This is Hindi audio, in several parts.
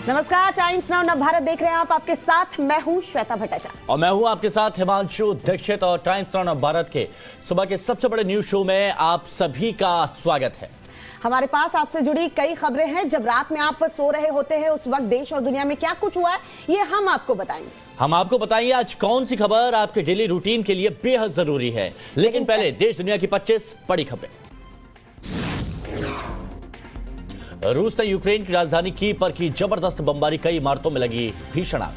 नमस्कार, टाइम्स नाउ नव भारत देख रहे हैं आप। आपके साथ मैं हूं श्वेता भट्टाचार्य और मैं हूं आपके साथ हिमांशु दीक्षित। और टाइम्स नाउ नव भारत के सुबह के सबसे बड़े न्यूज शो में आप सभी का स्वागत है। हमारे पास आपसे जुड़ी कई खबरें हैं। जब रात में आप सो रहे होते हैं उस वक्त देश और दुनिया में क्या कुछ हुआ है, ये हम आपको बताएंगे। हम आपको बताएंगे आज कौन सी खबर आपके डेली रूटीन के लिए बेहद जरूरी है। लेकिन पहले देश दुनिया की 25 बड़ी खबरें। रूस ने यूक्रेन की राजधानी कीव पर की जबरदस्त बमबारी, कई इमारतों में लगी भीषण आग।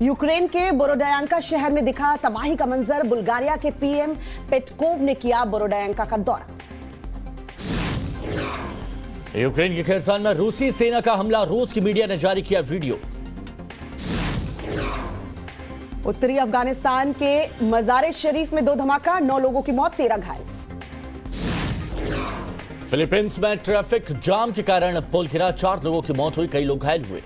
यूक्रेन के बोरोडायांका शहर में दिखा तबाही का मंजर, बुल्गारिया के पीएम पेटकोव ने किया बोरोडायांका का दौरा। यूक्रेन के खेरसान में रूसी सेना का हमला, रूस की मीडिया ने जारी किया वीडियो। उत्तरी अफगानिस्तान के मजारे शरीफ में 2 धमाका, 9 लोगों की मौत, 13 घायल। फिलीपींस में ट्रैफिक जाम के कारण पुल गिरा, 4 लोगों की मौत हुई, कई लोग घायल हुए।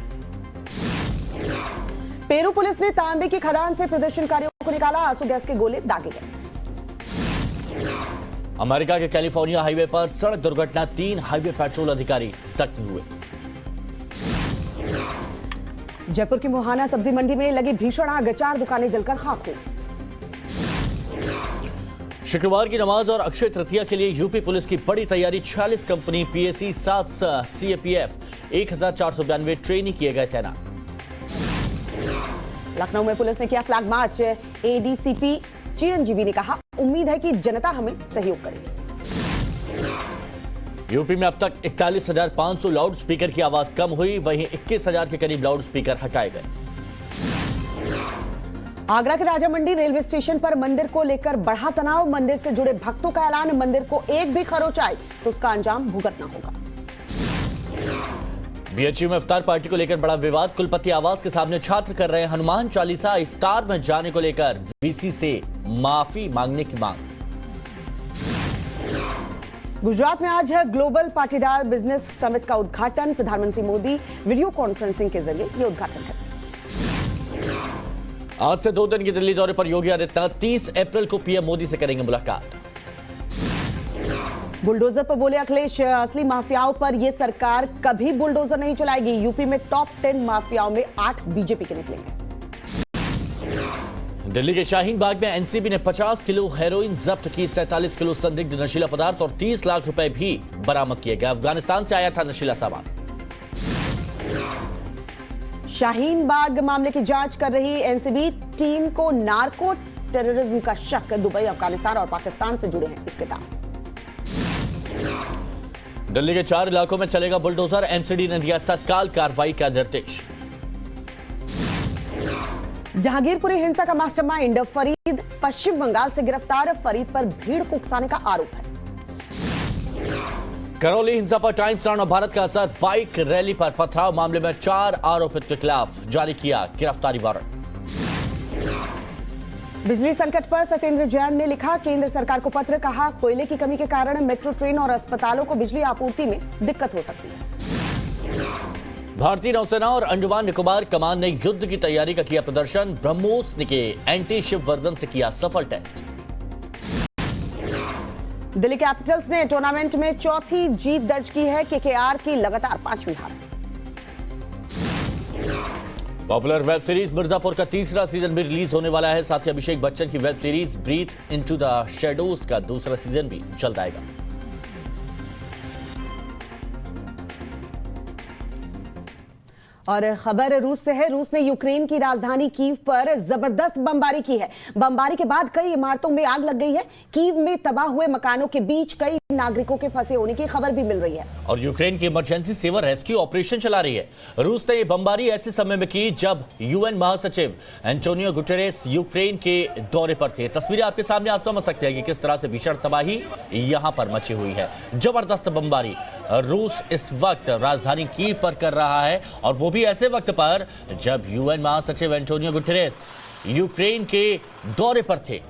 पेरू पुलिस ने तांबे की खदान से प्रदर्शनकारियों को निकाला, आंसू गैस के गोले दागे गए। अमेरिका के कैलिफोर्निया हाईवे पर सड़क दुर्घटना, 3 हाईवे पेट्रोल अधिकारी जख्मी हुए। जयपुर की मुहाना सब्जी मंडी में लगी भीषण आग, 4 दुकानें जलकर खाक हुई। शुक्रवार की नमाज और अक्षय तृतीया के लिए यूपी पुलिस की बड़ी तैयारी, 46 कंपनी, पीएसी, 7 सीएपीएफ, 1492 ट्रेनी किए गए तैनात। लखनऊ में पुलिस ने किया फ्लैग मार्च, एडीसीपी चिरंजीवी ने कहा उम्मीद है कि जनता हमें सहयोग करेगी। यूपी में अब तक 41,500 लाउड स्पीकर की आवाज कम हुई, वहीं 21,000 के करीब लाउड स्पीकर हटाए गए। आगरा के राजा मंडी रेलवे स्टेशन पर मंदिर को लेकर बढ़ा तनाव, मंदिर से जुड़े भक्तों का ऐलान, मंदिर को एक भी खरोच आए तो उसका अंजाम भुगतना होगा। बीएचयू में इफ्तार पार्टी को लेकर बड़ा विवाद, कुलपति आवास के सामने छात्र कर रहे हैं हनुमान चालीसा, इफ्तार में जाने को लेकर वीसी से माफी मांगने की मांग। गुजरात में आज है ग्लोबल पाटीदार बिजनेस समिट का उद्घाटन, प्रधानमंत्री मोदी वीडियो कॉन्फ्रेंसिंग के जरिए ये उद्घाटन करेंगे। आज से 2 दिन के दिल्ली दौरे पर योगी आदित्यनाथ, 30 अप्रैल को पीएम मोदी से करेंगे मुलाकात। बुलडोजर पर बोले अखिलेश, असली माफियाओं पर यह सरकार कभी बुलडोजर नहीं चलाएगी। यूपी में टॉप 10 माफियाओं में 8 बीजेपी के निकलेंगे। दिल्ली के शाहीन बाग में एनसीबी ने 50 किलो हेरोइन जब्त की, 47 किलो संदिग्ध नशीला पदार्थ और 30 लाख रुपए भी बरामद किए गए। अफगानिस्तान से आया था नशीला सामान। शाहीन बाग मामले की जांच कर रही एनसीबी टीम को नार्को टेररिज्म का शक, दुबई, अफगानिस्तान और पाकिस्तान से जुड़े हैं इसके दाव। दिल्ली के 4 इलाकों में चलेगा बुलडोजर, एमसीडी ने दिया तत्काल कार्रवाई का निर्देश। जहांगीरपुरी हिंसा का मास्टरमाइंड फरीद पश्चिम बंगाल से गिरफ्तार, फरीद पर भीड़ को उकसाने का आरोप है। करौली हिंसा पर टाइम्स नाउ भारत का असर, बाइक रैली पर पथराव मामले में 4 आरोपित के खिलाफ जारी किया गिरफ्तारी वारंट। बिजली संकट पर सत्येंद्र जैन ने लिखा केंद्र सरकार को पत्र, कहा कोयले की कमी के कारण मेट्रो ट्रेन और अस्पतालों को बिजली आपूर्ति में दिक्कत हो सकती है। भारतीय नौसेना और अंडमान निकोबार कमान ने युद्ध की तैयारी का किया प्रदर्शन, ब्रह्मोस के एंटी शिप वर्जन से किया सफल टेस्ट। दिल्ली कैपिटल्स ने टूर्नामेंट में 4थी जीत दर्ज की है, केकेआर की लगातार 5वीं हार। पॉपुलर वेब सीरीज मिर्जापुर का 3रा सीजन भी रिलीज होने वाला है। साथ ही अभिषेक बच्चन की web series Breathe Into the Shadows का 2रा सीजन भी जल्द आएगा। और खबर रूस से है। रूस ने यूक्रेन की राजधानी कीव पर जबरदस्त बमबारी की है। बमबारी के बाद कई इमारतों में आग लग गई है। कीव में तबाह हुए मकानों के बीच कई नागरिकों के फंसे होने की खबर भी मिल रही है। और यूक्रेन की इमरजेंसी सेवा रेस्क्यू ऑपरेशन चला रही है। रूस ने यह बमबारी ऐसे समय में की जब यूएन महासचिव एंटोनियो गुटेरेस यूक्रेन के दौरे पर थे। तस्वीरें आपके सामने, आप समझ सकते हैं कि किस तरह से भीषण तबाही यहां पर मची हुई है। जबरदस्त बमबारी रूस इस वक्त राजधानी कीव पर कर रहा है, और वो भी ऐसे वक्त पर जब यूएन महासचिव एंटोनियो गुटेरेस यूक्रेन के दौरे पर थे।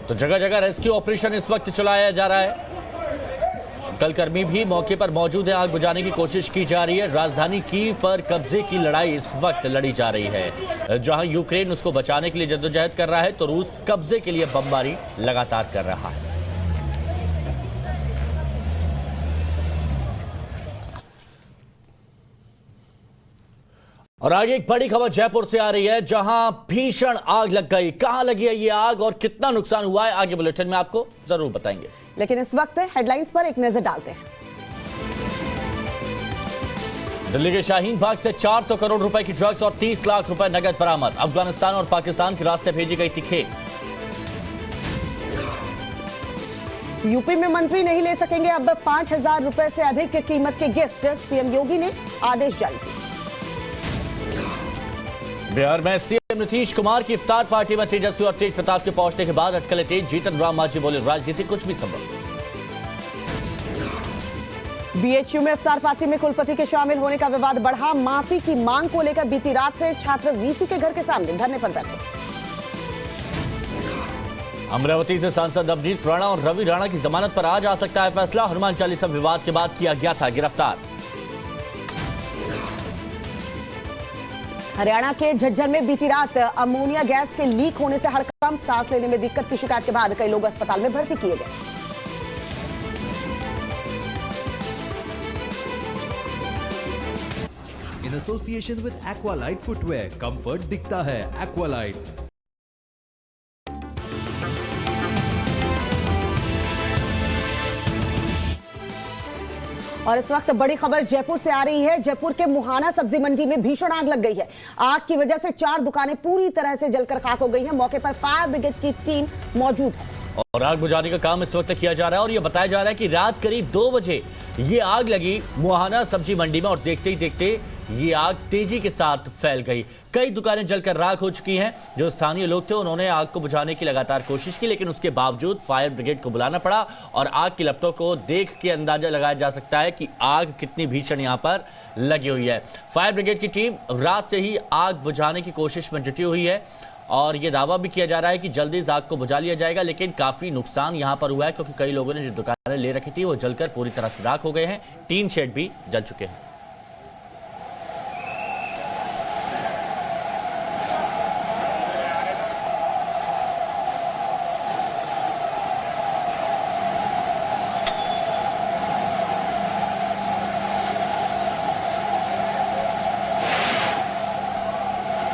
तो जगह जगह रेस्क्यू ऑपरेशन इस वक्त चलाया जा रहा है। अटकलकर्मी भी मौके पर मौजूद है। आग बुझाने की कोशिश की जा रही है। राजधानी कीव पर कब्जे की लड़ाई इस वक्त लड़ी जा रही है। जहां यूक्रेन उसको बचाने के लिए जद्दोजहद कर रहा है, तो रूस कब्जे के लिए बमबारी लगातार कर रहा है। और आगे एक बड़ी खबर जयपुर से आ रही है, जहां भीषण आग लग गई। कहां लगी है ये आग और कितना नुकसान हुआ है, आगे बुलेटिन में आपको जरूर बताएंगे। लेकिन इस वक्त हेडलाइंस पर एक नजर डालते हैं। दिल्ली के शाहीन बाग से 400 करोड़ रुपए की ड्रग्स और 30 लाख रुपए नगद बरामद। अफगानिस्तान और पाकिस्तान के रास्ते भेजी गई थी खेप। यूपी में मंत्री नहीं ले सकेंगे अब 5,000 रुपए से अधिक कीमत के गिफ्ट, सीएम योगी ने आदेश जारी किए। बिहार में सीएम नीतीश कुमार की इफ्तार पार्टी में तेजस्वी और तेज प्रताप के पहुंचने के बाद अटकलें तेज। जीतन राम मांझी बोले, राजनीति कुछ भी संभव। बीएचयू में इफ्तार पार्टी में कुलपति के शामिल होने का विवाद बढ़ा। माफी की मांग को लेकर बीती रात से छात्र वीसी के घर के सामने धरने पर बैठे। अमरावती से सांसद अभिजीत राणा और रवि राणा की जमानत पर आज आ सकता है फैसला। हनुमान चालीसा विवाद के बाद किया गया था गिरफ्तार। हरियाणा के झज्जर में बीती रात अमोनिया गैस के लीक होने से हड़कंप, सांस लेने में दिक्कत की शिकायत के बाद कई लोग अस्पताल में भर्ती किए गए। In association with Aqualite Footwear, comfort दिखता है Aqualite। और इस वक्त बड़ी खबर जयपुर से आ रही है। जयपुर के मुहाना सब्जी मंडी में भीषण आग लग गई है। आग की वजह से 4 दुकानें पूरी तरह से जलकर खाक हो गई हैं। मौके पर फायर ब्रिगेड की टीम मौजूद है और आग बुझाने का काम इस वक्त किया जा रहा है। और यह बताया जा रहा है कि रात करीब 2 बजे ये आग लगी मुहाना सब्जी मंडी में और देखते ही देखते ये आग तेजी के साथ फैल गई। कई दुकानें जलकर राख हो चुकी हैं। जो स्थानीय लोग थे उन्होंने आग को बुझाने की लगातार कोशिश की, लेकिन उसके बावजूद फायर ब्रिगेड को बुलाना पड़ा। और आग की लपटों को देख के अंदाजा लगाया जा सकता है कि आग कितनी भीषण यहां पर लगी हुई है। फायर ब्रिगेड की टीम रात से ही आग बुझाने की कोशिश में जुटी हुई है और यह दावा भी किया जा रहा है कि जल्दी इस आग को बुझा लिया जाएगा। लेकिन काफी नुकसान यहां पर हुआ है, क्योंकि कई लोगों ने जो दुकानें ले रखी थी वो जलकर पूरी तरह से राख हो गए हैं। टीन शेड भी जल चुके हैं।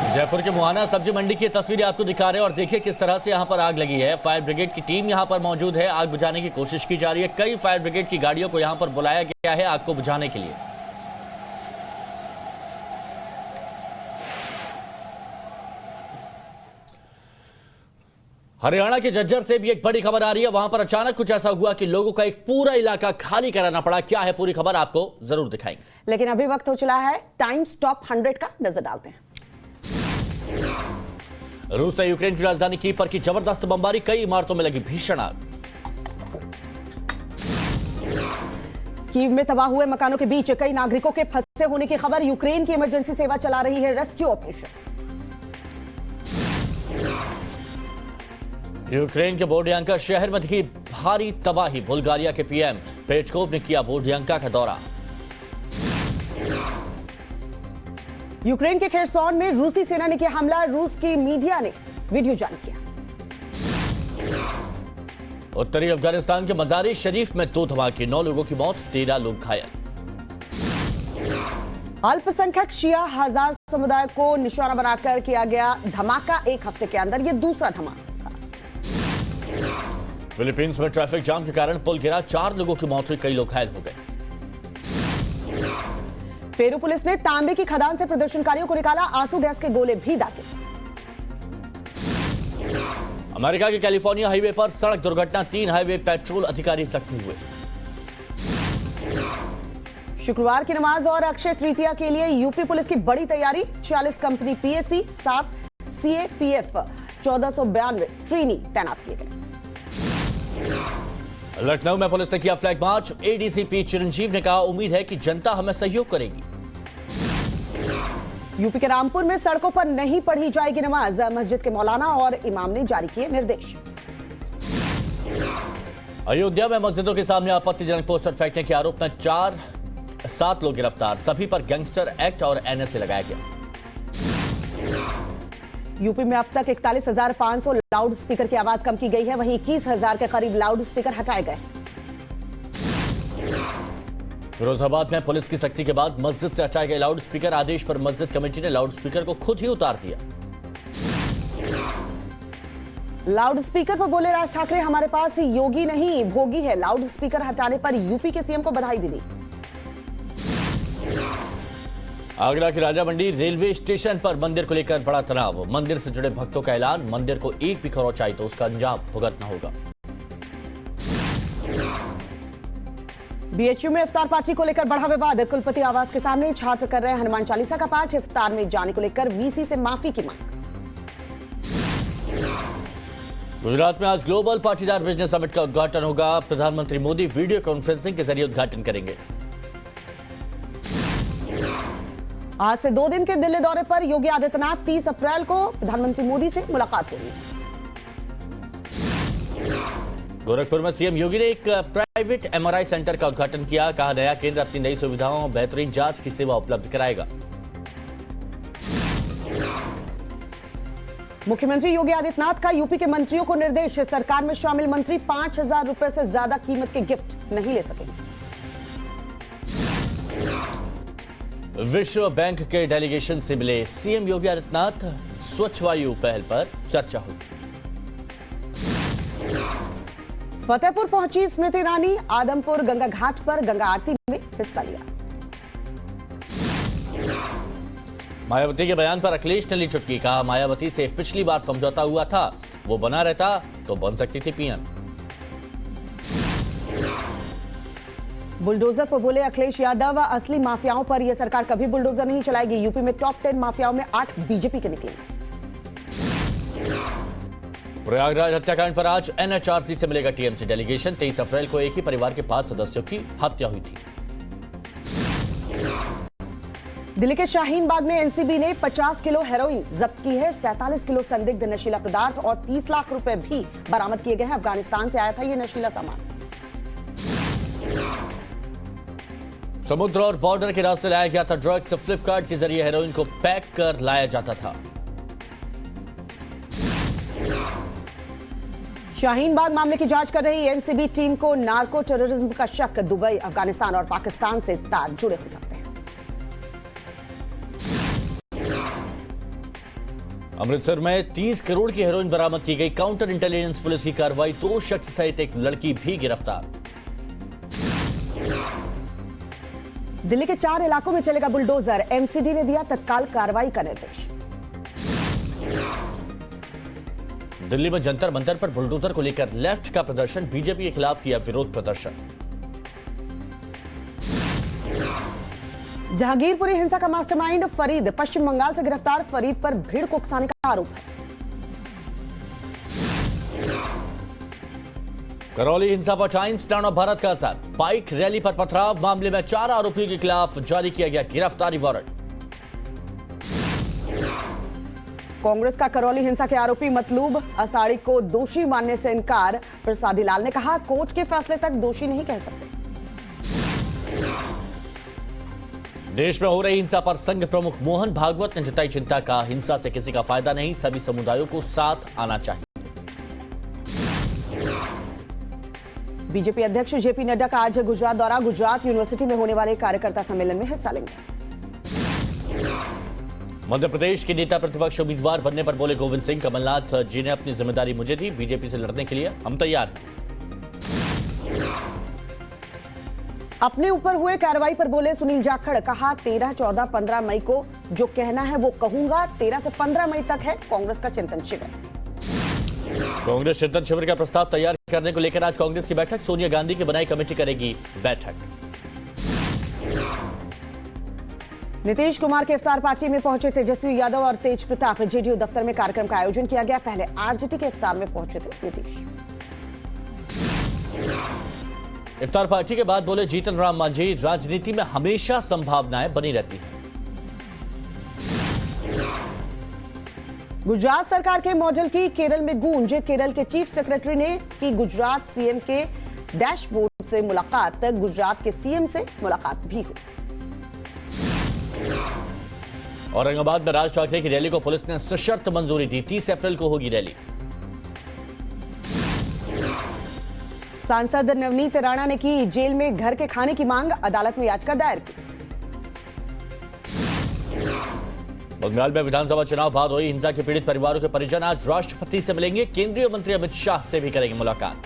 जयपुर के मुहाना सब्जी मंडी की तस्वीरें आपको दिखा रहे हैं और देखिए किस तरह से यहां पर आग लगी है। फायर ब्रिगेड की टीम यहां पर मौजूद है। आग बुझाने की कोशिश की जा रही है। कई फायर ब्रिगेड की गाड़ियों को यहां पर बुलाया गया है आग को बुझाने के लिए। हरियाणा के झज्जर से भी एक बड़ी खबर आ रही है। वहां पर अचानक कुछ ऐसा हुआ कि लोगों का एक पूरा इलाका खाली कराना पड़ा। क्या है पूरी खबर, आपको जरूर दिखाएंगे। लेकिन अभी वक्त हो चला है टाइम्स टॉप 100 का, नजर डालते हैं। रूस ने यूक्रेन की राजधानी कीव पर की जबरदस्त बमबारी। कई इमारतों में लगी भीषण आग। कीव में तबाह हुए मकानों के बीच कई नागरिकों के फंसे होने की खबर। यूक्रेन की इमरजेंसी सेवा चला रही है रेस्क्यू ऑपरेशन। यूक्रेन के बोर्डियांका शहर में दिखी भारी तबाही। बुल्गारिया के पीएम पेटकोव ने किया बोर्डियांका का दौरा। यूक्रेन के खेरसॉन में रूसी सेना ने किया हमला। रूस की मीडिया ने वीडियो जारी किया। उत्तरी अफगानिस्तान के मजारी शरीफ में 2 धमाके, 9 लोगों की मौत, 13 लोग घायल। अल्पसंख्यक शिया हजार समुदाय को निशाना बनाकर किया गया धमाका। 1 हफ्ते के अंदर यह दूसरा धमाका। फिलीपींस में ट्रैफिक जाम के कारण पुल गिरा, 4 लोगों की मौत हुई, कई लोग घायल हो गए। पेरू पुलिस ने तांबे की खदान से प्रदर्शनकारियों को निकाला। आंसू गैस के गोले भी दागे। अमेरिका के कैलिफोर्निया हाईवे पर सड़क दुर्घटना, 3 हाईवे पेट्रोल अधिकारी जख्मी हुए। शुक्रवार की नमाज और अक्षय तृतीया के लिए यूपी पुलिस की बड़ी तैयारी। 40 कंपनी पीएससी, 7 सीएपीएफ, 1492 ट्रेनी तैनात किए गए। लखनऊ में पुलिस ने किया फ्लैग मार्च। एडीसीपी चिरंजीव ने कहा, उम्मीद है कि जनता हमें सहयोग करेगी। यूपी के रामपुर में सड़कों पर नहीं पढ़ी जाएगी नमाज। मस्जिद के मौलाना और इमाम ने जारी किए निर्देश। अयोध्या में मस्जिदों के सामने आपत्तिजनक पोस्टर फेंकने के आरोप में 7 लोग गिरफ्तार। सभी पर गैंगस्टर एक्ट और एनएसए लगाया गया। यूपी में अब तक 41,500 लाउड स्पीकर की आवाज कम की गई है, वहीं 21,000 के करीब लाउड स्पीकर हटाए गए। फिरोजाबाद में पुलिस की सख्ती के बाद मस्जिद से हटाए गए लाउड स्पीकर। आदेश पर मस्जिद कमेटी ने लाउड स्पीकर को खुद ही उतार दिया। लाउड स्पीकर पर बोले राज ठाकरे, हमारे पास योगी नहीं भोगी है। लाउड स्पीकर हटाने पर यूपी के सीएम को बधाई भी दी। आगरा की राजा मंडी रेलवे स्टेशन पर मंदिर को लेकर बड़ा तनाव। मंदिर से जुड़े भक्तों का ऐलान, मंदिर को एक भी खरोच आई तो उसका अंजाम भुगतना होगा। बीएचयू में इफ्तार पार्टी को लेकर बढ़ा विवाद। कुलपति आवास के सामने छात्र कर रहे हनुमान चालीसा का पाठ। इफ्तार में जाने को लेकर वीसी से माफी की मांग। गुजरात में आज ग्लोबल पाटीदार बिजनेस समिट का उद्घाटन होगा। प्रधानमंत्री मोदी वीडियो कॉन्फ्रेंसिंग के जरिए उद्घाटन करेंगे। आज से 2 दिन के दिल्ली दौरे पर योगी आदित्यनाथ। 30 अप्रैल को प्रधानमंत्री मोदी से मुलाकात होगी। गोरखपुर में सीएम योगी ने एक प्राइवेट एमआरआई सेंटर का उद्घाटन किया। कहा, नया केंद्र अपनी नई सुविधाओं, बेहतरीन जांच की सेवा उपलब्ध कराएगा। मुख्यमंत्री योगी आदित्यनाथ का यूपी के मंत्रियों को निर्देश। सरकार में शामिल मंत्री 5,000 रुपए से ज्यादा कीमत के गिफ्ट नहीं ले सकेंगे। विश्व बैंक के डेलीगेशन से मिले सीएम योगी आदित्यनाथ। स्वच्छ वायु पहल पर चर्चा हुई। फतेहपुर पहुंची स्मृति ईरानी। आदमपुर गंगा घाट पर गंगा आरती में हिस्सा लिया। मायावती के बयान पर अखिलेश ने ली चुटकी। कहा, मायावती से पिछली बार समझौता हुआ था, वो बना रहता तो बन सकती थी पीएम। बुलडोजर पर बोले अखिलेश यादव, असली माफियाओं पर यह सरकार कभी बुलडोजर नहीं चलाएगी। यूपी में टॉप 10 माफियाओं में 8 बीजेपी के निकले। प्रयागराज हत्याकांड पर आज एनएचआरसी से मिलेगा टीएमसी डेलीगेशन। 23 अप्रैल को एक ही परिवार के 5 सदस्यों की हत्या हुई थी। दिल्ली के शाहीन बाग में एनसीबी ने 50 किलो हेरोइन जब्त की है। 47 किलो संदिग्ध नशीला पदार्थ और 30 लाख रुपए भी बरामद किए गए हैं। अफगानिस्तान से आया था यह नशीला सामान। समुद्र और बॉर्डर के रास्ते लाया गया था ड्रग्स। फ्लिपकार्ट के जरिए हेरोइन को पैक कर लाया जाता था। शाहीन बाग मामले की जांच कर रही एनसीबी टीम को नार्को टेररिज्म का शक। दुबई, अफगानिस्तान और पाकिस्तान से तार जुड़े हो सकते हैं। अमृतसर में 30 करोड़ की हेरोइन बरामद की गई। काउंटर इंटेलिजेंस पुलिस की कार्रवाई। 2 शख्स सहित एक लड़की भी गिरफ्तार। दिल्ली के 4 इलाकों में चलेगा बुलडोजर। एमसीडी ने दिया तत्काल कार्रवाई का निर्देश। दिल्ली में जंतर मंतर पर बुलडोजर को लेकर लेफ्ट का प्रदर्शन। बीजेपी के खिलाफ किया विरोध प्रदर्शन। जहांगीरपुरी हिंसा का मास्टरमाइंड फरीद पश्चिम बंगाल से गिरफ्तार। फरीद पर भीड़ को उकसाने का आरोप है। करौली हिंसा पर टाइम्स टाउन ऑफ भारत का असर। बाइक रैली पर पथराव मामले में 4 आरोपियों के खिलाफ जारी किया गया गिरफ्तारी वारंट। कांग्रेस का करौली हिंसा के आरोपी मतलूब असाड़ी को दोषी मानने से इनकार। प्रसादी लाल ने कहा, कोर्ट के फैसले तक दोषी नहीं कह सकते। देश में हो रही हिंसा पर संघ प्रमुख मोहन भागवत ने जताई चिंता। का हिंसा से किसी का फायदा नहीं, सभी समुदायों को साथ आना चाहिए। बीजेपी अध्यक्ष जेपी नड्डा का आज गुजरात दौरा। गुजरात यूनिवर्सिटी में होने वाले कार्यकर्ता सम्मेलन में हिस्सा लेंगे। मध्य प्रदेश के नेता प्रतिपक्ष उम्मीदवार बनने पर बोले गोविंद सिंह, कमलनाथ जी ने अपनी जिम्मेदारी मुझे दी, बीजेपी से लड़ने के लिए हम तैयार हैं। अपने ऊपर हुए कार्रवाई पर बोले सुनील जाखड़। कहा, 13, 14, 15 मई को जो कहना है वो कहूंगा। 13 से 15 मई तक है कांग्रेस का चिंतन शिविर। कांग्रेस चिंतन शिविर का प्रस्ताव तैयार करने को लेकर आज कांग्रेस की बैठक। सोनिया गांधी की बनाई कमेटी करेगी बैठक। नीतीश कुमार के इफ्तार पार्टी में पहुंचे तेजस्वी यादव और तेज प्रताप। जेडीयू दफ्तर में कार्यक्रम का आयोजन किया गया। पहले आरजेडी के इफ्तार में पहुंचे थे नीतीश। इफ्तार पार्टी के बाद बोले जीतन राम मांझी, राजनीति में हमेशा संभावनाएं बनी रहती हैं। गुजरात सरकार के मॉडल की केरल में गूंज। केरल के चीफ सेक्रेटरी ने की गुजरात सीएम के डैशबोर्ड से मुलाकात, गुजरात के सीएम से मुलाकात भी हुई। औरंगाबाद में राज ठाकरे की रैली को पुलिस ने सशर्त मंजूरी दी। 30 अप्रैल को होगी रैली। सांसद नवनीत राणा ने की जेल में घर के खाने की मांग, अदालत में याचिका दायर की। बंगाल में विधानसभा चुनाव बाद हुई हिंसा के पीड़ित परिवारों के परिजन आज राष्ट्रपति से मिलेंगे। केंद्रीय मंत्री अमित शाह से भी करेंगे मुलाकात।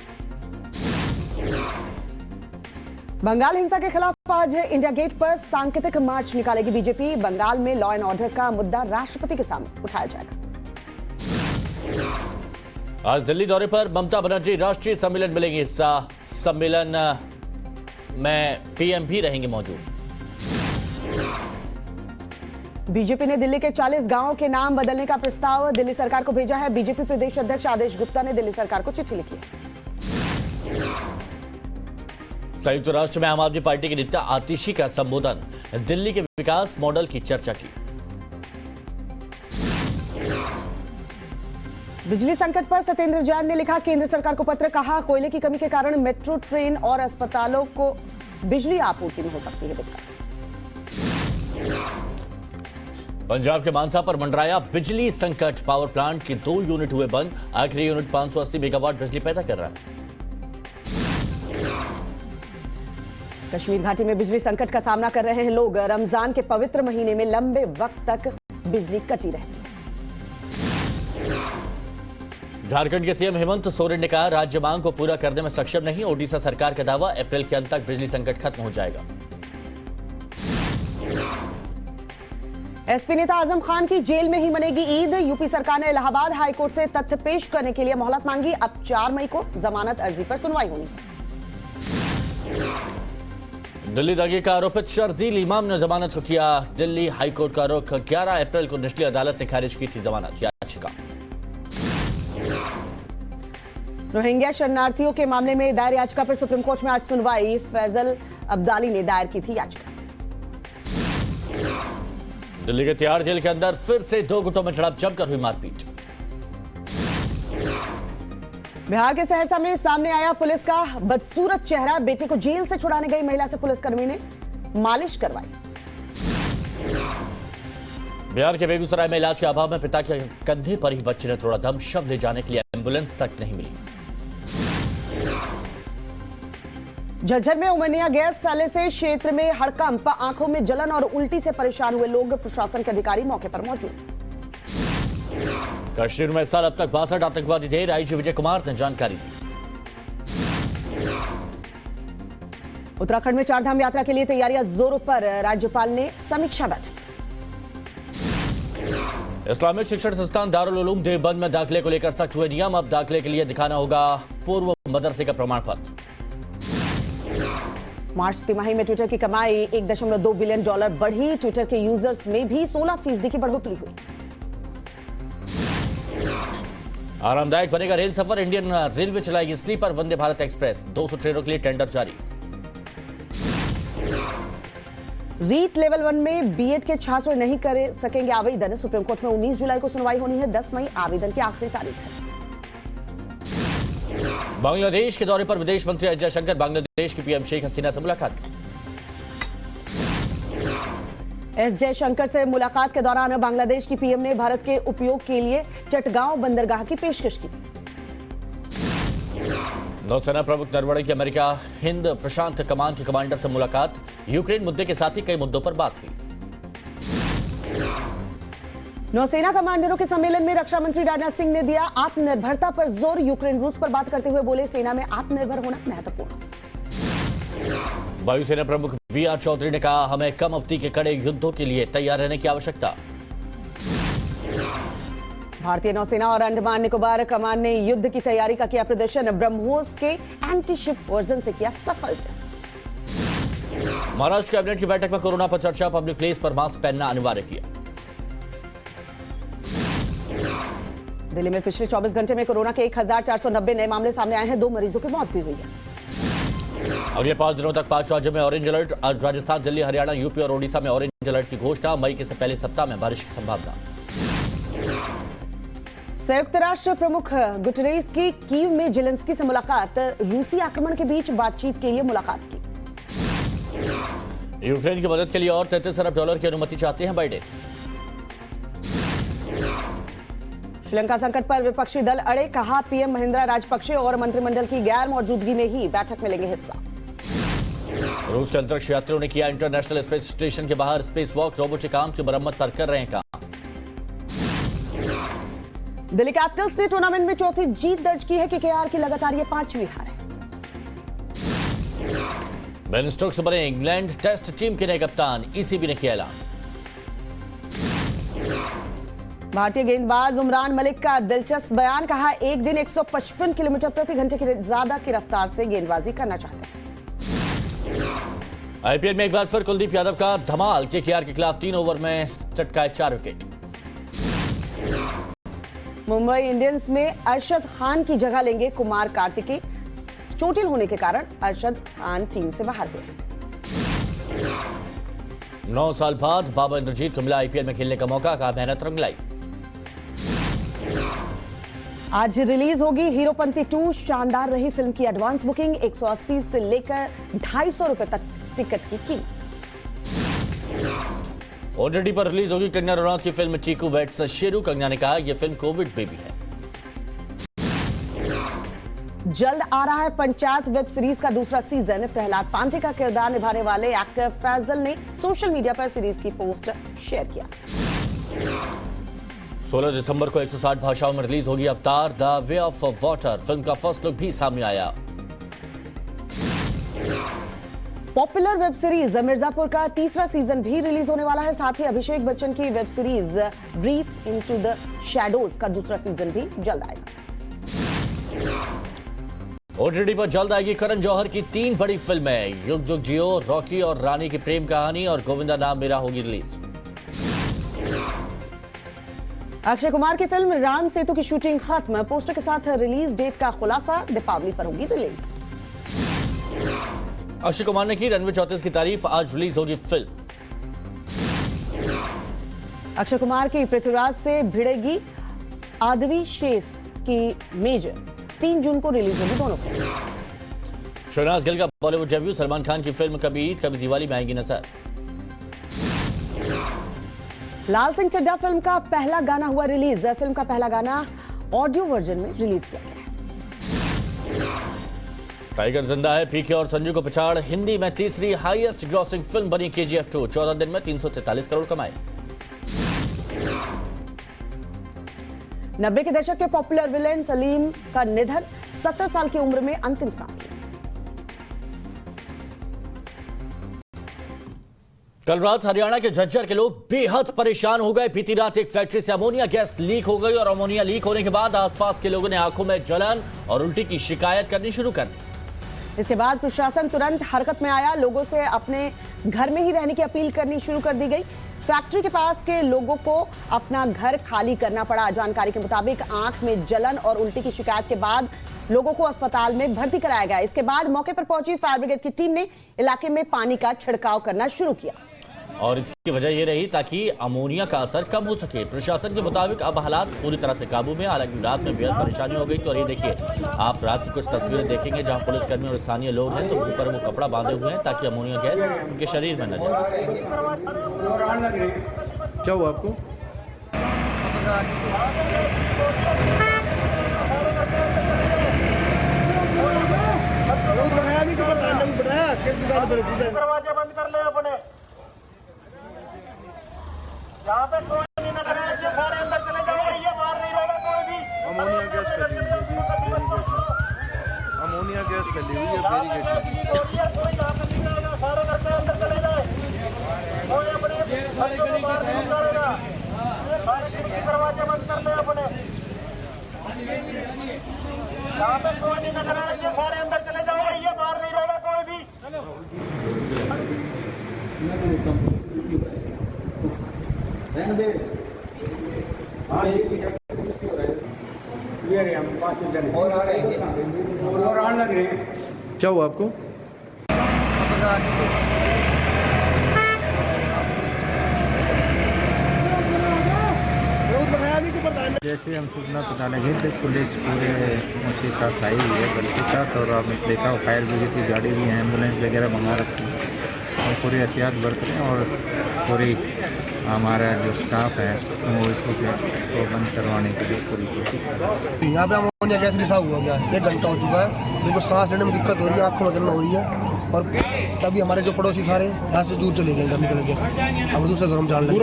बंगाल हिंसा के खिलाफ आज इंडिया गेट पर सांकेतिक मार्च निकालेगी बीजेपी। बंगाल में लॉ एंड ऑर्डर का मुद्दा राष्ट्रपति के सामने उठाया जाएगा। आज दिल्ली दौरे पर ममता बनर्जी राष्ट्रीय सम्मेलन मिलेंगे हिस्सा। सम्मेलन में पीएम भी रहेंगे मौजूद। बीजेपी ने दिल्ली के 40 गांवों के नाम बदलने का प्रस्ताव दिल्ली सरकार को भेजा है। बीजेपी प्रदेश अध्यक्ष आदेश गुप्ता ने दिल्ली सरकार को चिट्ठी लिखी है। संयुक्त राष्ट्र में आम आदमी पार्टी के नेता आतिशी का संबोधन, दिल्ली के विकास मॉडल की चर्चा की। बिजली संकट पर सत्येंद्र जैन ने लिखा केंद्र सरकार को पत्र, कहा कोयले की कमी के कारण मेट्रो ट्रेन और अस्पतालों को बिजली आपूर्ति में हो सकती है दिक्कत। पंजाब के मानसा पर मंडराया बिजली संकट, पावर प्लांट के 2 यूनिट हुए बंद। आखिरी यूनिट 580 मेगावाट बिजली पैदा कर रहा है। कश्मीर घाटी में बिजली संकट का सामना कर रहे हैं लोग। रमजान के पवित्र महीने में लंबे वक्त तक बिजली कटी रहती है। झारखंड के सीएम हेमंत सोरेन ने कहा राज्य मांग को पूरा करने में सक्षम नहीं। ओडिशा सरकार का दावा, अप्रैल के अंत तक बिजली संकट खत्म हो जाएगा। एसपी नेता आजम खान की जेल में ही मनेगी ईद। यूपी सरकार ने इलाहाबाद हाईकोर्ट से तथ्य पेश करने के लिए मोहलत मांगी। अब 4 मई को जमानत अर्जी पर सुनवाई होनी। दिल्ली दंगे का आरोपित शर्जील इमाम ने जमानत को किया दिल्ली हाईकोर्ट का रुख। 11 अप्रैल को निचली अदालत ने खारिज की थी जमानत याचिका। रोहिंग्या शरणार्थियों के मामले में दायर याचिका पर सुप्रीम कोर्ट में आज सुनवाई। फैजल अब्दाली ने दायर की थी याचिका। दिल्ली के तिहाड़ जेल के अंदर फिर से 2 गुटों में झड़प, जमकर हुई मारपीट। बिहार के सहरसा में सामने आया पुलिस का बदसूरत चेहरा। बेटे को जेल से छुड़ाने गई महिला से पुलिसकर्मी ने मालिश करवाई। बिहार के बेगूसराय में इलाज के अभाव में पिता के कंधे पर ही बच्चे ने तोड़ा दम। शव ले जाने के लिए एम्बुलेंस तक नहीं मिली। झज्जर में उमनिया गैस फैलने से क्षेत्र में हड़कंप, आंखों में जलन और उल्टी से परेशान हुए लोग। प्रशासन के अधिकारी मौके पर मौजूद। कश्मीर में इस साल अब तक 62 आतंकवादी ढेर, आईजी विजय कुमार ने जानकारी दी। उत्तराखंड में 4 धाम यात्रा के लिए तैयारियां जोरों पर, राज्यपाल ने समीक्षा बैठक। इस्लामिक शिक्षण संस्थान दारुल उलूम देवबंद में दाखिले को लेकर सख्त हुए नियम। अब दाखिले के लिए दिखाना होगा पूर्व मदरसे का प्रमाण पत्र। मार्च तिमाही में ट्विटर की कमाई $1.2 बिलियन बढ़ी। ट्विटर के यूजर्स में भी 16% की बढ़ोतरी हुई। आरामदायक बनेगा रेल सफर, इंडियन रेलवे चलाएगी स्लीपर वंदे भारत एक्सप्रेस। 200 ट्रेनों के लिए टेंडर जारी। रीट लेवल 1 में बीएड के छात्र नहीं कर सकेंगे आवेदन। सुप्रीम कोर्ट में 19 जुलाई को सुनवाई होनी है। 10 मई आवेदन की आखिरी तारीख है। बांग्लादेश के दौरे पर विदेश मंत्री एस जयशंकर बांग्लादेश की पीएम शेख हसीना से मुलाकात। एस जयशंकर से मुलाकात के दौरान बांग्लादेश की पीएम ने भारत के उपयोग के लिए चटगांव बंदरगाह की पेशकश की। नौसेना प्रमुख नरवणे की अमेरिका हिंद प्रशांत कमान के कमांडर से मुलाकात। यूक्रेन मुद्दे के साथ ही कई मुद्दों पर बात हुई। नौसेना कमांडरों के सम्मेलन में रक्षा मंत्री राजनाथ सिंह ने दिया आत्मनिर्भरता पर जोर। यूक्रेन रूस पर बात करते हुए बोले सेना में आत्मनिर्भर होना महत्वपूर्ण। वायुसेना प्रमुख वी.आर. चौधरी ने कहा हमें कम अवधि के कड़े युद्धों के लिए तैयार रहने की आवश्यकता। भारतीय नौसेना और अंडमान निकोबार कमान ने युद्ध की तैयारी का किया प्रदर्शन। ब्रह्मोस के एंटी शिप वर्जन से किया सफल टेस्ट। महाराष्ट्र कैबिनेट की बैठक में कोरोना पर चर्चा। पब्लिक प्लेस पर मास्क पहनना अनिवार्य किया। दिल्ली में पिछले 24 घंटे में कोरोना के 1490 नए मामले सामने आए हैं। 2 मरीजों की मौत भी हुई है। अगले 5 दिनों तक 5 राज्यों में ऑरेंज अलर्ट। आज राजस्थान, दिल्ली, हरियाणा, यूपी और ओडिशा में ऑरेंज अलर्ट की घोषणा। मई के पहले सप्ताह में बारिश की संभावना। संयुक्त राष्ट्र प्रमुख गुटरेस की कीव में जेलेंस्की से मुलाकात, रूसी आक्रमण के बीच बातचीत के लिए मुलाकात की। यूक्रेन की मदद के लिए और $33 अरब की अनुमति चाहते हैं बाइडेन। श्रीलंका संकट पर विपक्षी दल अड़े, कहा पीएम महिंद्रा राजपक्षे और मंत्रिमंडल की गैर मौजूदगी में ही बैठक में लेंगे हिस्सा। रूस के अंतरिक्ष यात्रियों ने किया इंटरनेशनल स्पेस स्टेशन के बाहर स्पेस वॉक, रोबोटिक आर्म की मरम्मत पर कर रहे हैं काम। दिल्ली कैपिटल्स ने टूर्नामेंट में चौथी जीत दर्ज की है, केकेआर की लगातार ये 5वीं हार है। बेन स्टोक्स बने इंग्लैंड टेस्ट टीम के नए कप्तान, ईसीबी ने किया ऐलान। भारतीय गेंदबाज उमरान मलिक का दिलचस्प बयान, कहा एक दिन 155 किलोमीटर प्रति घंटे की ज्यादा की रफ्तार से गेंदबाजी करना चाहते हैं। आईपीएल में एक बार फिर कुलदीप यादव का धमाल, केकेआर के खिलाफ 3 ओवर में चटकाए 4 विकेट। मुंबई इंडियंस में अरशद खान की जगह लेंगे कुमार कार्तिकेय, चोटिल होने के कारण अरशद खान टीम से बाहर हुए। 9 साल बाद बाबा इंद्रजीत को मिला आईपीएल में खेलने का मौका, कहा मेहनत रंग लाई। आज रिलीज होगी हीरोपंती 2, शानदार रही फिल्म की एडवांस बुकिंग, 180 से लेकर 250 रुपए तक टिकट की कीमत। ओटीटी पर रिलीज होगी कंगना रनौत की फिल्म चीकू वेट्स शेरू, कंगना ने कहा यह फिल्म कोविड बेबी है। जल्द आ रहा है पंचायत वेब सीरीज का दूसरा सीजन, प्रहलाद पांडे का किरदार निभाने वाले एक्टर फैजल ने सोशल मीडिया पर सीरीज की पोस्ट शेयर किया। 16 दिसंबर को 160 भाषाओं में रिलीज होगी अवतार the way of water, film का फर्स्ट लुक भी सामने आया। पॉपुलर वेब सीरीज मिर्जापुर का तीसरा सीजन भी रिलीज होने वाला है, साथ ही अभिषेक बच्चन की web series Breathe Into the Shadows का दूसरा सीजन भी जल्द आएगा। ओटीटी पर जल्द आएगी करण जौहर की 3 बड़ी फिल्में, युग युग जियो, रॉकी और रानी की प्रेम कहानी और गोविंदा नाम मेरा होगी रिलीज। अक्षय कुमार की फिल्म राम सेतु की शूटिंग खत्म, पोस्टर के साथ रिलीज डेट का खुलासा, दीपावली पर होगी रिलीज। अक्षय कुमार ने की रणवीर 34 की तारीफ, आज रिलीज होगी फिल्म। अक्षय कुमार की पृथ्वीराज से भिड़ेगी आदवी शेष की मेजर, 3 जून को रिलीज होगी दोनों फिल्म। शहनाज गिल का बॉलीवुड डेब्यू, सलमान खान की फिल्म कभी ईद कभी दिवाली में आएगी नजर। लाल सिंह चड्ढा फिल्म का पहला गाना हुआ रिलीज, फिल्म का पहला गाना ऑडियो वर्जन में रिलीज किया गया है। टाइगर जिंदा है, पीके और संजू को पछाड़ हिंदी में तीसरी हाईएस्ट ग्रॉसिंग फिल्म बनी केजीएफ 2, 14 दिन में 343 करोड़ कमाए। 90 के दशक के पॉपुलर विलेन सलीम का निधन, 70 साल की उम्र में अंतिम सांस ली। कल रात हरियाणा के झज्जर के लोग बेहद परेशान हो गए। बीती रात एक फैक्ट्री से अमोनिया गैस लीक हो गई और अमोनिया लीक होने के बाद आसपास के लोगों ने आंखों में जलन और उल्टी की शिकायत करनी शुरू कर दी। इसके बाद प्रशासन तुरंत हरकत में आया, लोगों से अपने घर में ही रहने की अपील करनी शुरू कर दी गई। फैक्ट्री के पास के लोगों को अपना घर खाली करना पड़ा। जानकारी के मुताबिक आंख में जलन और उल्टी की शिकायत के बाद लोगों को अस्पताल में भर्ती कराया गया। इसके बाद मौके पर पहुंची फायर ब्रिगेड की टीम ने इलाके में पानी का छिड़काव करना शुरू किया और इसकी वजह यह रही ताकि अमोनिया का असर कम हो सके। प्रशासन के मुताबिक अब हालात पूरी तरह से काबू में, हालांकि रात में बेहद परेशानी हो गई। तो ये देखिए, आप रात की कुछ तस्वीरें देखेंगे जहां पुलिसकर्मी और स्थानीय लोग हैं तो मुंह पर वो कपड़ा बांधे हुए हैं ताकि अमोनिया गैस उनके शरीर में न जाए। क्या हुआ आपको? दरवाजे बंद कर ले अपने, यहाँ पे कोई नहीं नजर आ रहा, सारे अंदर चले जाओ, ये बाहर नहीं रहेगा कोई भी। अमोनिया गैस फैली हुई है जी, अमोनिया गैस फैली हुई है बैरिकेड में। कोई यहाँ पे नहीं रहेगा, सारे घर से अंदर चले जाए, कोई अपने बच्चों को बाहर नहीं करेगा, सारे खिड़की दरवाजे बंद कर ले अपने, यहाँ पे कोई नहीं नजर आ रहा, सारे अंदर चले जाओ, ये बाहर नहीं रहेगा कोई भी। और आ रहे हैं और आने लग रहे हैं। क्या हुआ आपको? बनाया नहीं कि जैसे हम सूचना पता लगी तो पुलिस पूरे उसके साथ आई हुई है, बल के साथ, और आपने देखा फायर ब्रिगेड की गाड़ी भी है, एम्बुलेंस वगैरह मंगा रखी है और पूरी एहतियात बरत रहे हैं। और पूरी हमारा जो स्टाफ है वो इसको बंद करवाने के लिए पूरी कोशिश कर रहा है। यहाँ पे अमोनिया गैस रिसाव हुआ गया, 1 घंटा हो चुका है, बिल्कुल सांस लेने में दिक्कत हो रही है, आँखों में जलन हो रही है। और सभी हमारे जो पड़ोसी सारे यहाँ से दूर चले गए, घर निकल गए, अब दूसरे घरों में जाने लगे।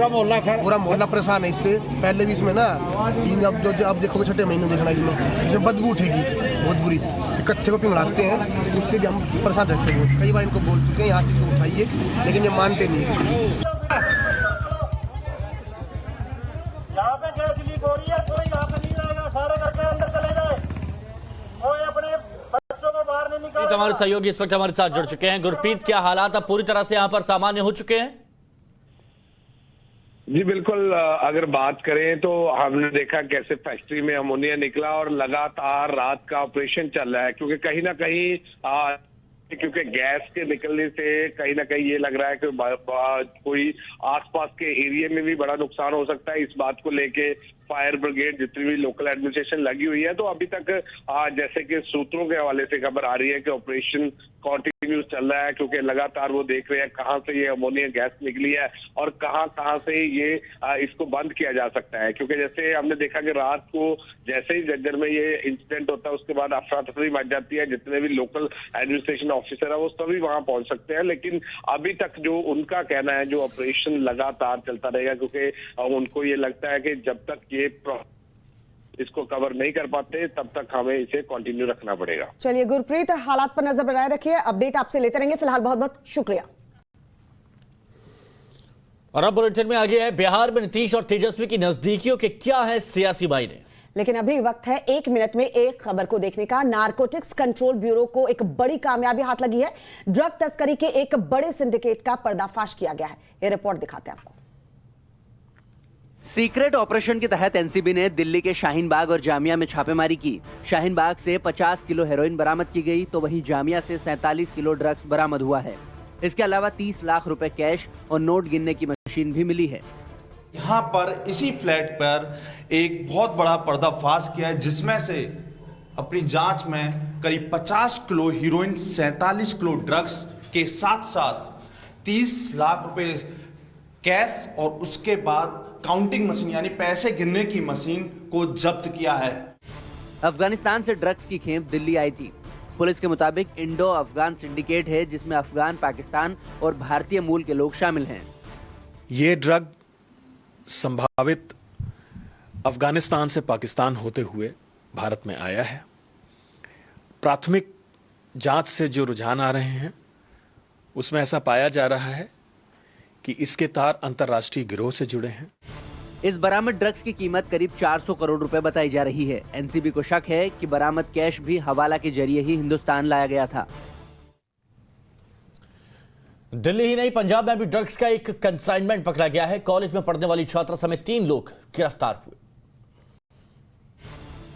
पूरा मोहल्ला परेशान है इससे। पहले भी इसमें ना अब देखोगे छठे महीने देखना इसमें बदबू उठेगी बहुत बुरी, कत्थे को पिघलाते हैं, उससे भी हम परेशान रहते हैं बहुत। कई बार इनको बोल चुके हैं यहाँ से इसको उठाइए, लेकिन ये मानते नहीं है। यहाँ पे गैस लीक हो रही है, कोई यहाँ पे नहीं रहेगा, सारे घर के अंदर चले जाए, कोई अपने बच्चों को बाहर नहीं निकाले। हमारे सहयोगी इस वक्त हमारे साथ जुड़ चुके हैं। गुरप्रीत, क्या हालात अब पूरी तरह से यहाँ पर सामान्य हो चुके हैं? जी बिल्कुल, अगर बात करें तो हमने देखा कैसे फैक्ट्री में अमोनिया निकला और लगातार रात का ऑपरेशन चल रहा है, क्योंकि कहीं ना कहीं क्योंकि गैस के निकलने से कहीं ना कहीं ये लग रहा है कि कोई आसपास के एरिया में भी बड़ा नुकसान हो सकता है। इस बात को लेके फायर ब्रिगेड जितनी भी लोकल एडमिनिस्ट्रेशन लगी हुई है। तो अभी तक जैसे कि सूत्रों के हवाले से खबर आ रही है कि ऑपरेशन कंटिन्यू चल रहा है, क्योंकि लगातार वो देख रहे हैं कहां से ये अमोनिया गैस निकली है और कहां से ये इसको बंद किया जा सकता है। क्योंकि जैसे हमने देखा कि रात को जैसे ही जज्जर में ये इंसिडेंट होता है उसके बाद अफरा तफरी मच जाती है, जितने भी लोकल एडमिनिस्ट्रेशन ऑफिसर है वो सभी वहां पहुंच सकते हैं। लेकिन अभी तक जो उनका कहना है, जो ऑपरेशन लगातार चलता रहेगा, क्योंकि उनको ये लगता है कि जब तक ये इसको कवर नहीं कर पाते तब तक हमें इसे कंटिन्यू रखना पड़ेगा। चलिए गुरप्रीत, हालात पर नजर बनाए रखिए, अपडेट आपसे लेते रहेंगे। फिलहाल बहुत बहुत शुक्रिया। और अब बुलेटिन में आगे है, बिहार में नीतीश और तेजस्वी की नजदीकियों के क्या है सियासी मायने। लेकिन अभी वक्त है 1 मिनट में एक खबर को देखने का। नारकोटिक्स कंट्रोल ब्यूरो को एक बड़ी कामयाबी हाथ लगी है। ड्रग तस्करी के एक बड़े सिंडिकेट का पर्दाफाश किया गया है। ये रिपोर्ट दिखाते हैं आपको। सीक्रेट ऑपरेशन के तहत एनसीबी ने दिल्ली के शाहीन बाग और जामिया में छापेमारी की। शाहीन बाग से 50 किलो हेरोइन बरामद की गई, तो वहीं जामिया से 47 किलो ड्रग्स बरामद हुआ है। इसके अलावा 30 लाख रुपए कैश और नोट गिनने की मशीन भी मिली है। यहाँ पर इसी फ्लैट पर एक बहुत बड़ा पर्दाफाश किया है, जिसमें से अपनी जांच में करीब 50 किलो हीरोइन, 47 किलो ड्रग्स के साथ साथ 30 लाख रुपए कैश और उसके बाद काउंटिंग मशीन यानी पैसे गिनने की मशीन को जब्त किया है। अफगानिस्तान से ड्रग्स की खेप दिल्ली आई थी। पुलिस के मुताबिक इंडो अफगान सिंडिकेट है, जिसमें अफगान, पाकिस्तान और भारतीय मूल के लोग शामिल हैं। ये ड्रग संभावित अफगानिस्तान से पाकिस्तान होते हुए भारत में आया है। प्राथमिक जांच से जो रुझान आ रहे हैं उसमें ऐसा पाया जा रहा है कि इसके तार अंतर्राष्ट्रीय गिरोह से जुड़े हैं। इस बरामद ड्रग्स की कीमत करीब 400 करोड़ रुपए बताई जा रही है। एनसीबी को शक है कि बरामद कैश भी हवाला के जरिए ही हिंदुस्तान लाया गया था। दिल्ली ही नहीं, पंजाब में भी ड्रग्स का एक कंसाइनमेंट पकड़ा गया है। कॉलेज में पढ़ने वाली छात्रा समेत 3 लोग गिरफ्तार हुए।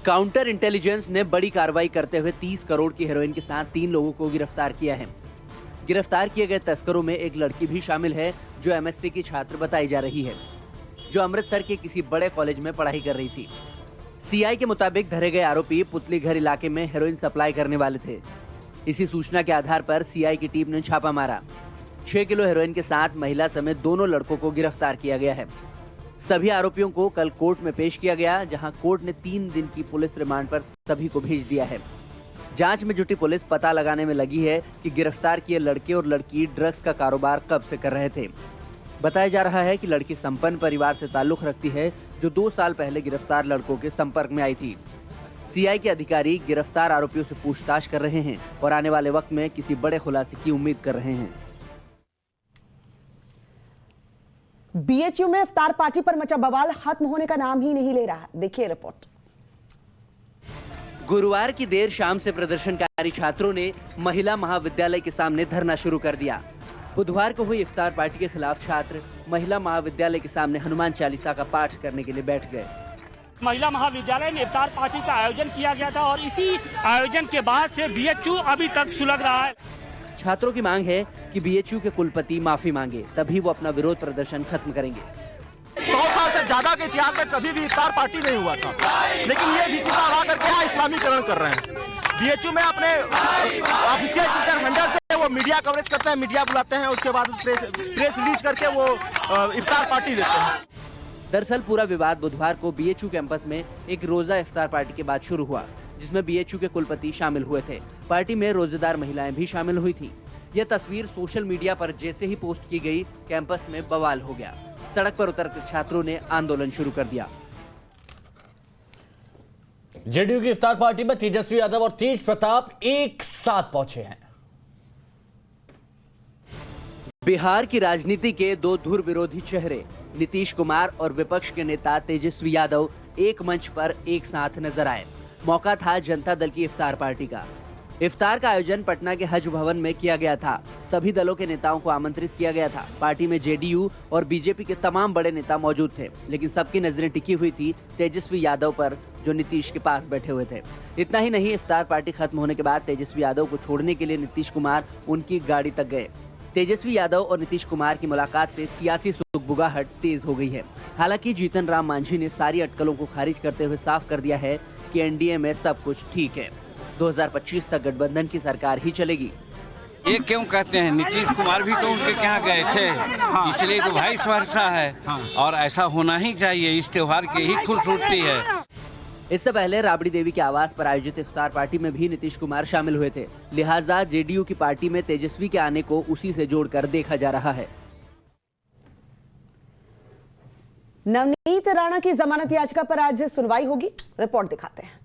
काउंटर इंटेलिजेंस ने बड़ी कार्रवाई करते हुए 30 करोड़ की हेरोइन के साथ 3 लोगों को गिरफ्तार किया है। गिरफ्तार किए गए तस्करों में एक लड़की भी शामिल है, जो एमएससी की छात्र बताई जा रही है, जो अमृतसर के किसी बड़े कॉलेज में पढ़ाई कर रही थी। सीआई के मुताबिक धरे गए आरोपी पुतली घर इलाके में हेरोइन सप्लाई करने वाले थे। इसी सूचना के आधार पर सीआई की टीम ने छापा मारा। 6 किलो हेरोइन के साथ महिला समेत दोनों लड़कों को गिरफ्तार किया गया है। सभी आरोपियों को कल कोर्ट में पेश किया गया, जहां कोर्ट ने 3 दिन की पुलिस रिमांड पर सभी को भेज दिया है। जांच में जुटी पुलिस पता लगाने में लगी है कि गिरफ्तार किए लड़के और लड़की ड्रग्स का कारोबार कब से कर रहे थे। बताया जा रहा है कि लड़की संपन्न परिवार से ताल्लुक रखती है, जो 2 साल पहले गिरफ्तार लड़कों के संपर्क में आई थी। सीआई के अधिकारी गिरफ्तार आरोपियों से पूछताछ कर रहे हैं और आने वाले वक्त में किसी बड़े खुलासे की उम्मीद कर रहे हैं। बीएचयू में इफ्तार पार्टी पर मचा बवाल खत्म होने का नाम ही नहीं ले रहा। देखिए रिपोर्ट। गुरुवार की देर शाम से प्रदर्शनकारी छात्रों ने महिला महाविद्यालय के सामने धरना शुरू कर दिया। बुधवार को हुई इफ्तार पार्टी के खिलाफ छात्र महिला महाविद्यालय के सामने हनुमान चालीसा का पाठ करने के लिए बैठ गए। महिला महाविद्यालय में इफ्तार पार्टी का आयोजन किया गया था और इसी आयोजन के बाद से बीएचयू अभी तक सुलग रहा है। छात्रों की मांग है कि बीएचयू के कुलपति माफी मांगे, तभी वो अपना विरोध प्रदर्शन खत्म करेंगे। बहुत साल से इससे ज्यादा के इतिहास में कभी भी इफ्तार पार्टी नहीं हुआ था। लेकिन ये बीच साहब आकर के यहाँ इस्लामीकरण कर रहे हैं। बीएचयू में अपने ऑफिशियल ट्विटर हैंडल से वो मीडिया कवरेज करते हैं, मीडिया बुलाते हैं, उसके बाद प्रेस रिलीज करके वो इफ्तार पार्टी देते हैं। दरअसल पूरा विवाद बुधवार को बीएचयू कैंपस में एक रोजा इफ्तार पार्टी के बाद शुरू हुआ, जिसमें बीएचयू के कुलपति शामिल हुए थे। पार्टी में रोजेदार महिलाएं भी शामिल हुई थी। यह तस्वीर सोशल मीडिया पर जैसे ही पोस्ट की गई, कैंपस में बवाल हो गया। सड़क पर उतरकर छात्रों ने आंदोलन शुरू कर दिया। जेडीयू की इफ्तार पार्टी में तेजस्वी यादव और तेज प्रताप एक साथ पहुंचे हैं। बिहार की राजनीति के दो धुर विरोधी चेहरे नीतीश कुमार और विपक्ष के नेता तेजस्वी यादव एक मंच पर एक साथ नजर आए। मौका था जनता दल की इफ्तार पार्टी का। इफ्तार का आयोजन पटना के हज भवन में किया गया था। सभी दलों के नेताओं को आमंत्रित किया गया था। पार्टी में जेडीयू और बीजेपी के तमाम बड़े नेता मौजूद थे, लेकिन सबकी नजरें टिकी हुई थी तेजस्वी यादव पर, जो नीतीश के पास बैठे हुए थे। इतना ही नहीं, इफ्तार पार्टी खत्म होने के बाद तेजस्वी यादव को छोड़ने के लिए नीतीश कुमार उनकी गाड़ी तक गए। तेजस्वी यादव और नीतीश कुमार की मुलाकात से सियासी सुगबुगाहट तेज हो गई है। हालांकि जीतन राम मांझी ने सारी अटकलों को खारिज करते हुए साफ कर दिया है कि एनडीए में सब कुछ ठीक है। 2025 तक गठबंधन की सरकार ही चलेगी। ये क्यों कहते हैं, नीतीश कुमार भी तो उनके यहाँ गए थे, इसलिए तो वाइस वर्सा है और ऐसा होना ही चाहिए। इस त्योहार की ही खूबसूरती है। इससे पहले राबड़ी देवी के आवास पर आयोजित इफ्तार पार्टी में भी नीतीश कुमार शामिल हुए थे। लिहाजा जेडीयू की पार्टी में तेजस्वी के आने को उसी से जोड़कर देखा जा रहा है। नवनीत राणा की जमानत याचिका पर आज सुनवाई होगी, रिपोर्ट दिखाते हैं।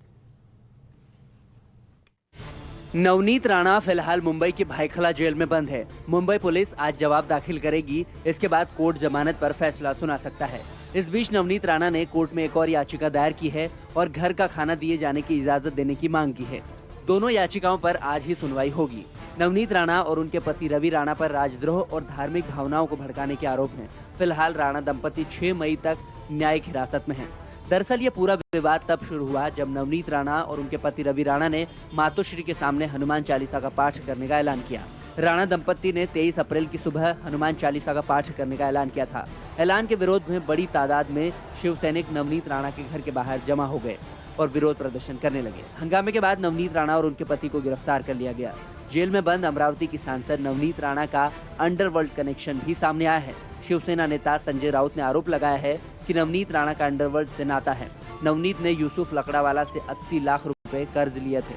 नवनीत राणा फिलहाल मुंबई की भायखला जेल में बंद है। मुंबई पुलिस आज जवाब दाखिल करेगी। इसके बाद कोर्ट जमानत पर फैसला सुना सकता है। इस बीच नवनीत राणा ने कोर्ट में एक और याचिका दायर की है और घर का खाना दिए जाने की इजाजत देने की मांग की है। दोनों याचिकाओं पर आज ही सुनवाई होगी। नवनीत राणा और उनके पति रवि राणा पर राजद्रोह और धार्मिक भावनाओं को भड़काने के आरोप हैं। फिलहाल राणा दंपति 6 मई तक न्यायिक हिरासत में हैं। दरअसल ये पूरा विवाद तब शुरू हुआ जब नवनीत राणा और उनके पति रवि राणा ने मातोश्री के सामने हनुमान चालीसा का पाठ करने का ऐलान किया। राणा दंपति ने 23 अप्रैल की सुबह हनुमान चालीसा का पाठ करने का ऐलान किया था। ऐलान के विरोध में बड़ी तादाद में शिव सैनिक नवनीत राणा के घर के बाहर जमा हो गए और विरोध प्रदर्शन करने लगे। हंगामे के बाद नवनीत राणा और उनके पति को गिरफ्तार कर लिया गया। जेल में बंद अमरावती की सांसद नवनीत राणा का अंडरवर्ल्ड कनेक्शन भी सामने आया है। शिवसेना नेता संजय राउत ने आरोप लगाया है कि नवनीत राणा का अंडरवर्ल्ड से नाता है। नवनीत ने यूसुफ लकड़ावाला से 80 लाख रुपए कर्ज लिए थे।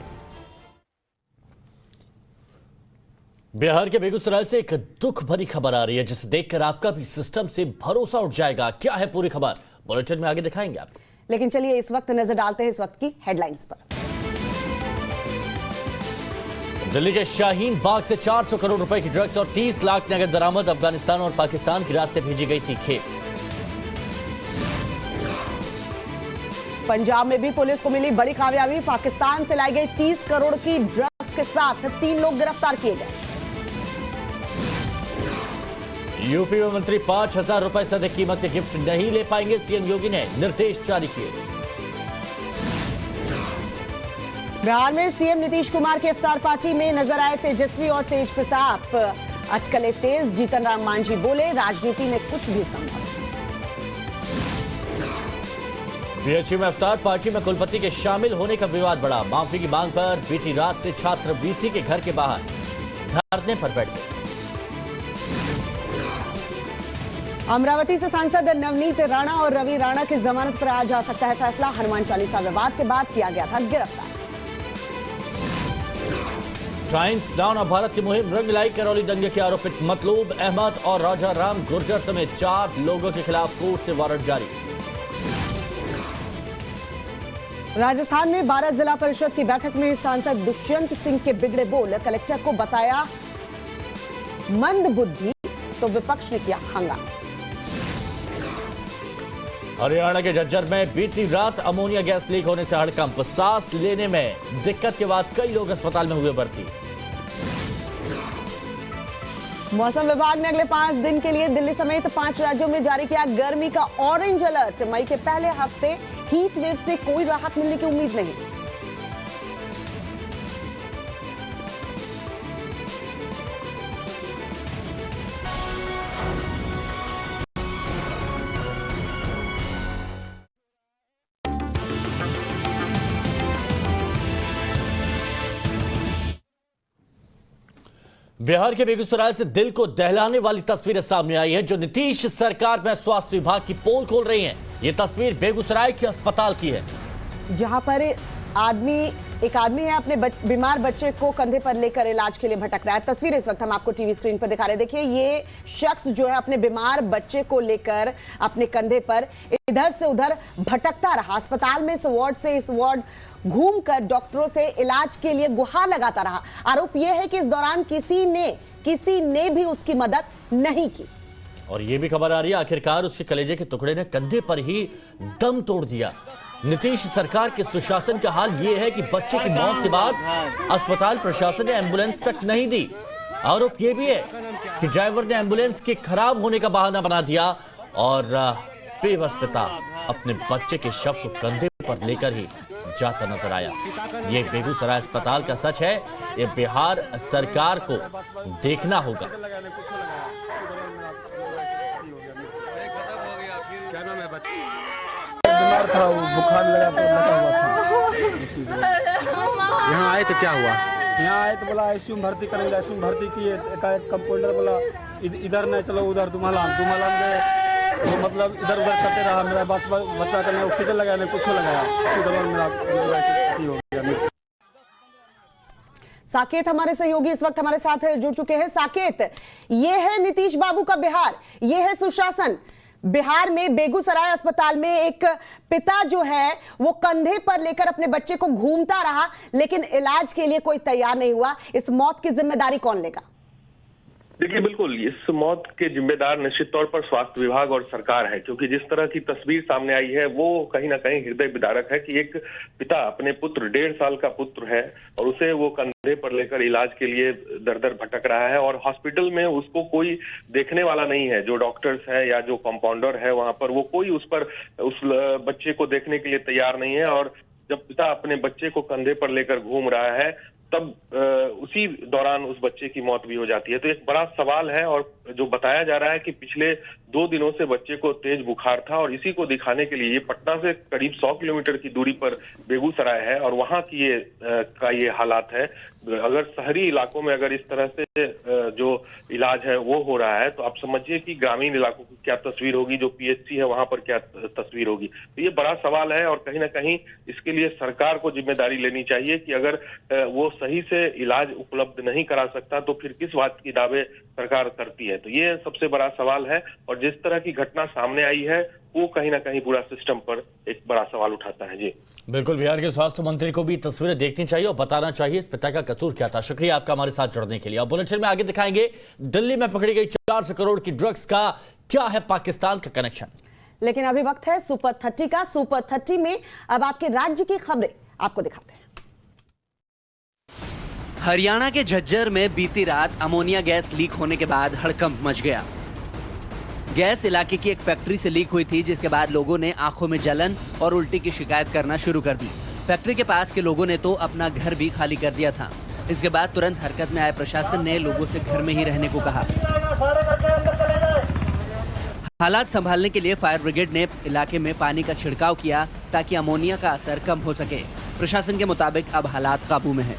बिहार के बेगूसराय से एक दुख भरी खबर आ रही है, जिसे देखकर आपका भी सिस्टम से भरोसा उठ जाएगा। क्या है पूरी खबर, बुलेटिन में आगे दिखाएंगे आपको। लेकिन चलिए इस वक्त नजर डालते हैं इस वक्त की हेडलाइंस पर। दिल्ली के शाहीन बाग से 400 करोड़ रुपए की ड्रग्स और 30 लाख नगद बरामद। अफगानिस्तान और पाकिस्तान के रास्ते भेजी गई थी खेप। पंजाब में भी पुलिस को मिली बड़ी कामयाबी। पाकिस्तान से लाई गई 30 करोड़ की ड्रग्स के साथ 3 लोग गिरफ्तार किए गए। यूपी में मंत्री 5,000 रुपए से अधिक कीमत के गिफ्ट नहीं ले पाएंगे, सीएम योगी ने निर्देश जारी किए। बिहार में सीएम नीतीश कुमार के इफ्तार पार्टी में नजर आए तेजस्वी और तेज प्रताप। अटकलें तेज, जीतन राम मांझी बोले राजनीति में कुछ भी संभव। बीएचयू में इफ्तार पार्टी में कुलपति के शामिल होने का विवाद बढ़ा। माफी की मांग पर बीती रात से छात्र वीसी के घर के बाहर धरने पर बैठ गए। अमरावती से सांसद नवनीत राणा और रवि राणा की जमानत पर आज आ सकता है फैसला। हनुमान चालीसा विवाद के बाद किया गया था गिरफ्तार। टाइम्स डाउन ऑफ भारत की मुहिम रंग लाई। करौली दंगे के आरोपित मतलूब अहमद और राजा राम गुर्जर समेत 4 लोगों के खिलाफ कोर्ट से वारंट जारी। राजस्थान में 12 जिला परिषद की बैठक में सांसद दुष्यंत सिंह के बिगड़े बोल। कलेक्टर को बताया मंद बुद्धि तो विपक्ष ने किया हंगामा। हरियाणा के झज्जर में बीती रात अमोनिया गैस लीक होने से हड़कंप। सांस लेने में दिक्कत के बाद कई लोग अस्पताल में हुए भर्ती। मौसम विभाग ने अगले 5 दिन के लिए दिल्ली समेत 5 राज्यों में जारी किया गर्मी का ऑरेंज अलर्ट। मई के पहले हफ्ते हीट वेव से कोई राहत मिलने की उम्मीद नहीं। बिहार के बेगूसराय से दिल को दहलाने वाली तस्वीरें सामने आई है जो नीतीश सरकार में स्वास्थ्य विभाग की पोल खोल रही हैं। ये तस्वीर बेगूसराय के अस्पताल की है जहां पर एक आदमी है अपने बीमार बच्चे को कंधे पर लेकर इलाज के लिए भटक रहा है। तस्वीर इस वक्त हम आपको टीवी स्क्रीन पर दिखा रहे हैं। देखिए ये शख्स जो है अपने बीमार बच्चे को लेकर अपने कंधे पर इधर से उधर भटकता रहा। अस्पताल में इस वार्ड से इस वार्ड घूमकर डॉक्टरों से इलाज के लिए गुहार लगाता रहा। आरोप यह है कि इस दौरान किसी ने भी उसकी मदद नहीं की। और ये भी खबर आ रही है आखिरकार उसके कलेजे के टुकड़े ने कंधे पर ही दम तोड़ दिया। नीतीश सरकार के सुशासन का हाल ये है कि बच्चे की मौत के बाद अस्पताल प्रशासन ने एम्बुलेंस तक नहीं दी। आरोप ये भी है कि ड्राइवर ने एम्बुलेंस के खराब होने का बहाना बना दिया और बेबस पिता अपने बच्चे के शव को कंधे पर लेकर ही जाता नजर आया। ये बेगूसराय अस्पताल का सच है, ये बिहार सरकार को देखना होगा। बीमार था, वो बुखार लगा हुआ था। यहाँ आए तो क्या हुआ? यहाँ आए तो बोला आईसीयू में भर्ती करेंगे। आईसीयू में भर्ती किए, एक कंपाउंडर बोला इधर नहीं चलो उधर दुमालान में वो मतलब इधर उधर चलते रहा। मेरा बच्चा का ऑक्सीजन लगाया नहीं कुछ लगाया, उसी दौरान मेरा हो गया। साकेत हमारे सहयोगी इस वक्त हमारे साथ जुड़ चुके हैं। साकेत, ये है नीतीश बाबू का बिहार, ये है सुशासन। बिहार में बेगूसराय अस्पताल में एक पिता जो है वो कंधे पर लेकर अपने बच्चे को घूमता रहा, लेकिन इलाज के लिए कोई तैयार नहीं हुआ। इस मौत की जिम्मेदारी कौन लेगा? देखिए, बिल्कुल इस मौत के जिम्मेदार निश्चित तौर पर स्वास्थ्य विभाग और सरकार है, क्योंकि जिस तरह की तस्वीर सामने आई है वो कहीं ना कहीं हृदय विदारक है कि एक पिता अपने पुत्र 1.5 साल का पुत्र है और उसे वो कंधे पर लेकर इलाज के लिए दर दर भटक रहा है और हॉस्पिटल में उसको कोई देखने वाला नहीं है। जो डॉक्टर्स है या जो कंपाउंडर है वहां पर वो कोई उस बच्चे को देखने के लिए तैयार नहीं है। और जब पिता अपने बच्चे को कंधे पर लेकर घूम रहा है तब उसी दौरान उस बच्चे की मौत भी हो जाती है। तो एक बड़ा सवाल है और जो बताया जा रहा है कि पिछले 2 दिनों से बच्चे को तेज बुखार था और इसी को दिखाने के लिए ये पटना से करीब 100 किलोमीटर की दूरी पर बेगूसराय है और वहां की ये हालात है। अगर शहरी इलाकों में अगर इस तरह से जो इलाज है वो हो रहा है तो आप समझिए कि ग्रामीण इलाकों की क्या तस्वीर होगी, जो पीएचसी है वहां पर क्या तस्वीर होगी। तो ये बड़ा सवाल है और कहीं ना कहीं इसके लिए सरकार को जिम्मेदारी लेनी चाहिए कि अगर वो सही से इलाज उपलब्ध नहीं करा सकता तो फिर किस बात की दावे सरकार करती है। तो ये सबसे बड़ा सवाल है और जिस तरह की घटना सामने आई है वो कहीं ना कहीं पूरा सिस्टम पर एक बड़ा सवाल उठाता है। जी बिल्कुल, बिहार के स्वास्थ्य मंत्री को भी तस्वीरें देखनी चाहिए और बताना चाहिए इस पिता का कसूर क्या था। शुक्रिया आपका हमारे साथ जुड़ने के लिए। अब बुलेटिन में आगे दिखाएंगे दिल्ली में पकड़ी गई 400 करोड़ की ड्रग्स का क्या है पाकिस्तान का कनेक्शन। लेकिन अभी वक्त है सुपर 30 का। सुपर 30 में अब आपके राज्य की खबरें आपको दिखाते हैं। हरियाणा के झज्जर में बीती रात अमोनिया गैस लीक होने के बाद हड़कंप मच गया। गैस इलाके की एक फैक्ट्री से लीक हुई थी, जिसके बाद लोगों ने आंखों में जलन और उल्टी की शिकायत करना शुरू कर दी। फैक्ट्री के पास के लोगों ने तो अपना घर भी खाली कर दिया था। इसके बाद तुरंत हरकत में आए प्रशासन ने लोगों से घर में ही रहने को कहा। हालात संभालने के लिए फायर ब्रिगेड ने इलाके में पानी का छिड़काव किया ताकि अमोनिया का असर कम हो सके। प्रशासन के मुताबिक अब हालात काबू में है।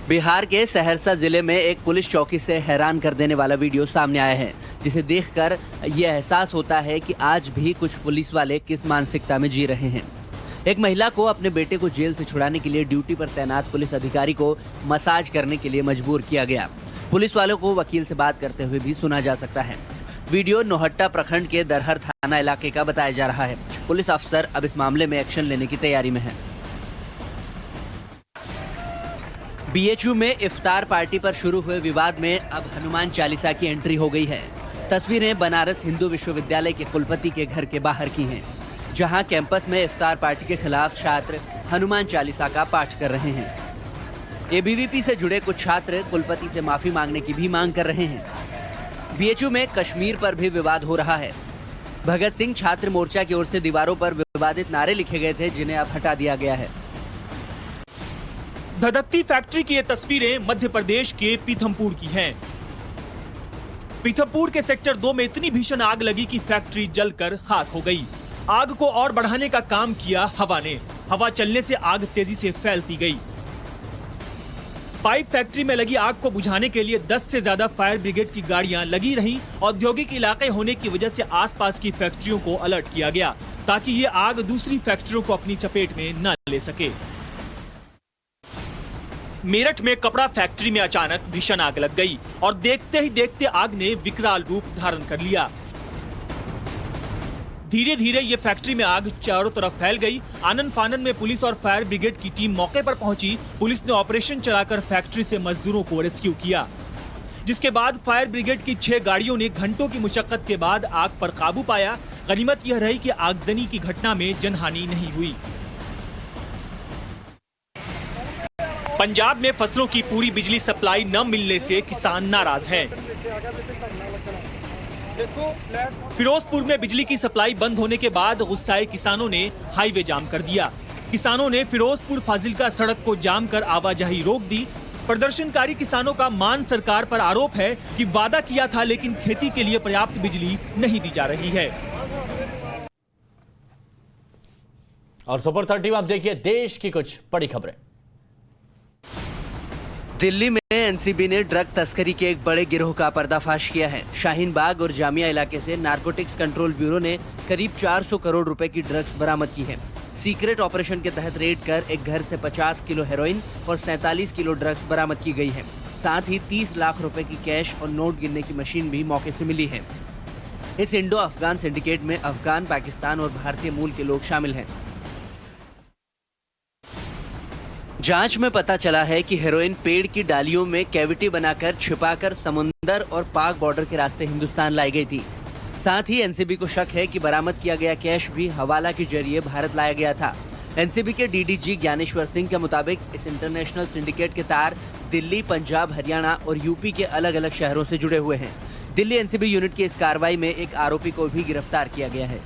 बिहार के सहरसा जिले में एक पुलिस चौकी से हैरान कर देने वाला वीडियो सामने आया है, जिसे देखकर यह एहसास होता है कि आज भी कुछ पुलिस वाले किस मानसिकता में जी रहे हैं। एक महिला को अपने बेटे को जेल से छुड़ाने के लिए ड्यूटी पर तैनात पुलिस अधिकारी को मसाज करने के लिए मजबूर किया गया। पुलिस वालों को वकील से बात करते हुए भी सुना जा सकता है। वीडियो नौहट्टा प्रखंड के दरहर थाना इलाके का बताया जा रहा है। पुलिस अफसर अब इस मामले में एक्शन लेने की तैयारी में है। बीएचयू में इफ्तार पार्टी पर शुरू हुए विवाद में अब हनुमान चालीसा की एंट्री हो गई है। तस्वीरें बनारस हिंदू विश्वविद्यालय के कुलपति के घर के बाहर की हैं, जहां कैंपस में इफ्तार पार्टी के खिलाफ छात्र हनुमान चालीसा का पाठ कर रहे हैं। एबीवीपी से जुड़े कुछ छात्र कुलपति से माफी मांगने की भी मांग कर रहे हैं। बीएचयू में कश्मीर पर भी विवाद हो रहा है। भगत सिंह छात्र मोर्चा की ओर से दीवारों पर विवादित नारे लिखे गए थे, जिन्हें अब हटा दिया गया है। धधकती फैक्ट्री की ये तस्वीरें मध्य प्रदेश के पीथमपुर की हैं। पीथमपुर के सेक्टर 2 में इतनी भीषण आग लगी कि फैक्ट्री जलकर खाक हो गई। आग को और बढ़ाने का काम किया हवा ने। हवा चलने से आग तेजी से फैलती गई। पाइप फैक्ट्री में लगी आग को बुझाने के लिए 10 से ज्यादा फायर ब्रिगेड की गाड़ियां लगी रहीं। औद्योगिक इलाके होने की वजह से आसपास की फैक्ट्रियों को अलर्ट किया गया ताकि ये आग दूसरी फैक्ट्रियों को अपनी चपेट में न ले सके। मेरठ में कपड़ा फैक्ट्री में अचानक भीषण आग लग गई और देखते ही देखते आग ने विकराल रूप धारण कर लिया। धीरे धीरे ये फैक्ट्री में आग चारों तरफ फैल गई। आनन फानन में पुलिस और फायर ब्रिगेड की टीम मौके पर पहुंची। पुलिस ने ऑपरेशन चलाकर फैक्ट्री से मजदूरों को रेस्क्यू किया, जिसके बाद फायर ब्रिगेड की 6 गाड़ियों ने घंटों की मुशक्कत के बाद आग पर काबू पाया। गनीमत यह रही कि आगजनी की घटना में जनहानि नहीं हुई। पंजाब में फसलों की पूरी बिजली सप्लाई न मिलने से किसान नाराज हैं। फिरोजपुर में बिजली की सप्लाई बंद होने के बाद गुस्साए किसानों ने हाईवे जाम कर दिया। किसानों ने फिरोजपुर फाजिलका सड़क को जाम कर आवाजाही रोक दी। प्रदर्शनकारी किसानों का मान सरकार पर आरोप है कि वादा किया था लेकिन खेती के लिए पर्याप्त बिजली नहीं दी जा रही है। और सुपर 30 में आप देखिए देश की कुछ बड़ी खबरें। दिल्ली में एनसीबी ने ड्रग तस्करी के एक बड़े गिरोह का पर्दाफाश किया है। शाहीन बाग और जामिया इलाके से नारकोटिक्स कंट्रोल ब्यूरो ने करीब 400 करोड़ रुपए की ड्रग्स बरामद की है। सीक्रेट ऑपरेशन के तहत रेड कर एक घर से 50 किलो हेरोइन और 47 किलो ड्रग्स बरामद की गई है। साथ ही 30 लाख रुपए की कैश और नोट गिनने की मशीन भी मौके से मिली है। इस इंडो अफगान सिंडिकेट में अफगान, पाकिस्तान और भारतीय मूल के लोग शामिल हैं। जांच में पता चला है कि हेरोइन पेड़ की डालियों में कैविटी बनाकर छिपाकर समुंदर और पाक बॉर्डर के रास्ते हिंदुस्तान लाई गई थी। साथ ही एनसीबी को शक है कि बरामद किया गया कैश भी हवाला के जरिए भारत लाया गया था। एनसीबी के डीडीजी ज्ञानेश्वर सिंह के मुताबिक इस इंटरनेशनल सिंडिकेट के तार दिल्ली, पंजाब, हरियाणा और यूपी के अलग अलग शहरों से जुड़े हुए हैं। दिल्ली एनसीबी यूनिट की इस कार्रवाई में एक आरोपी को भी गिरफ्तार किया गया है।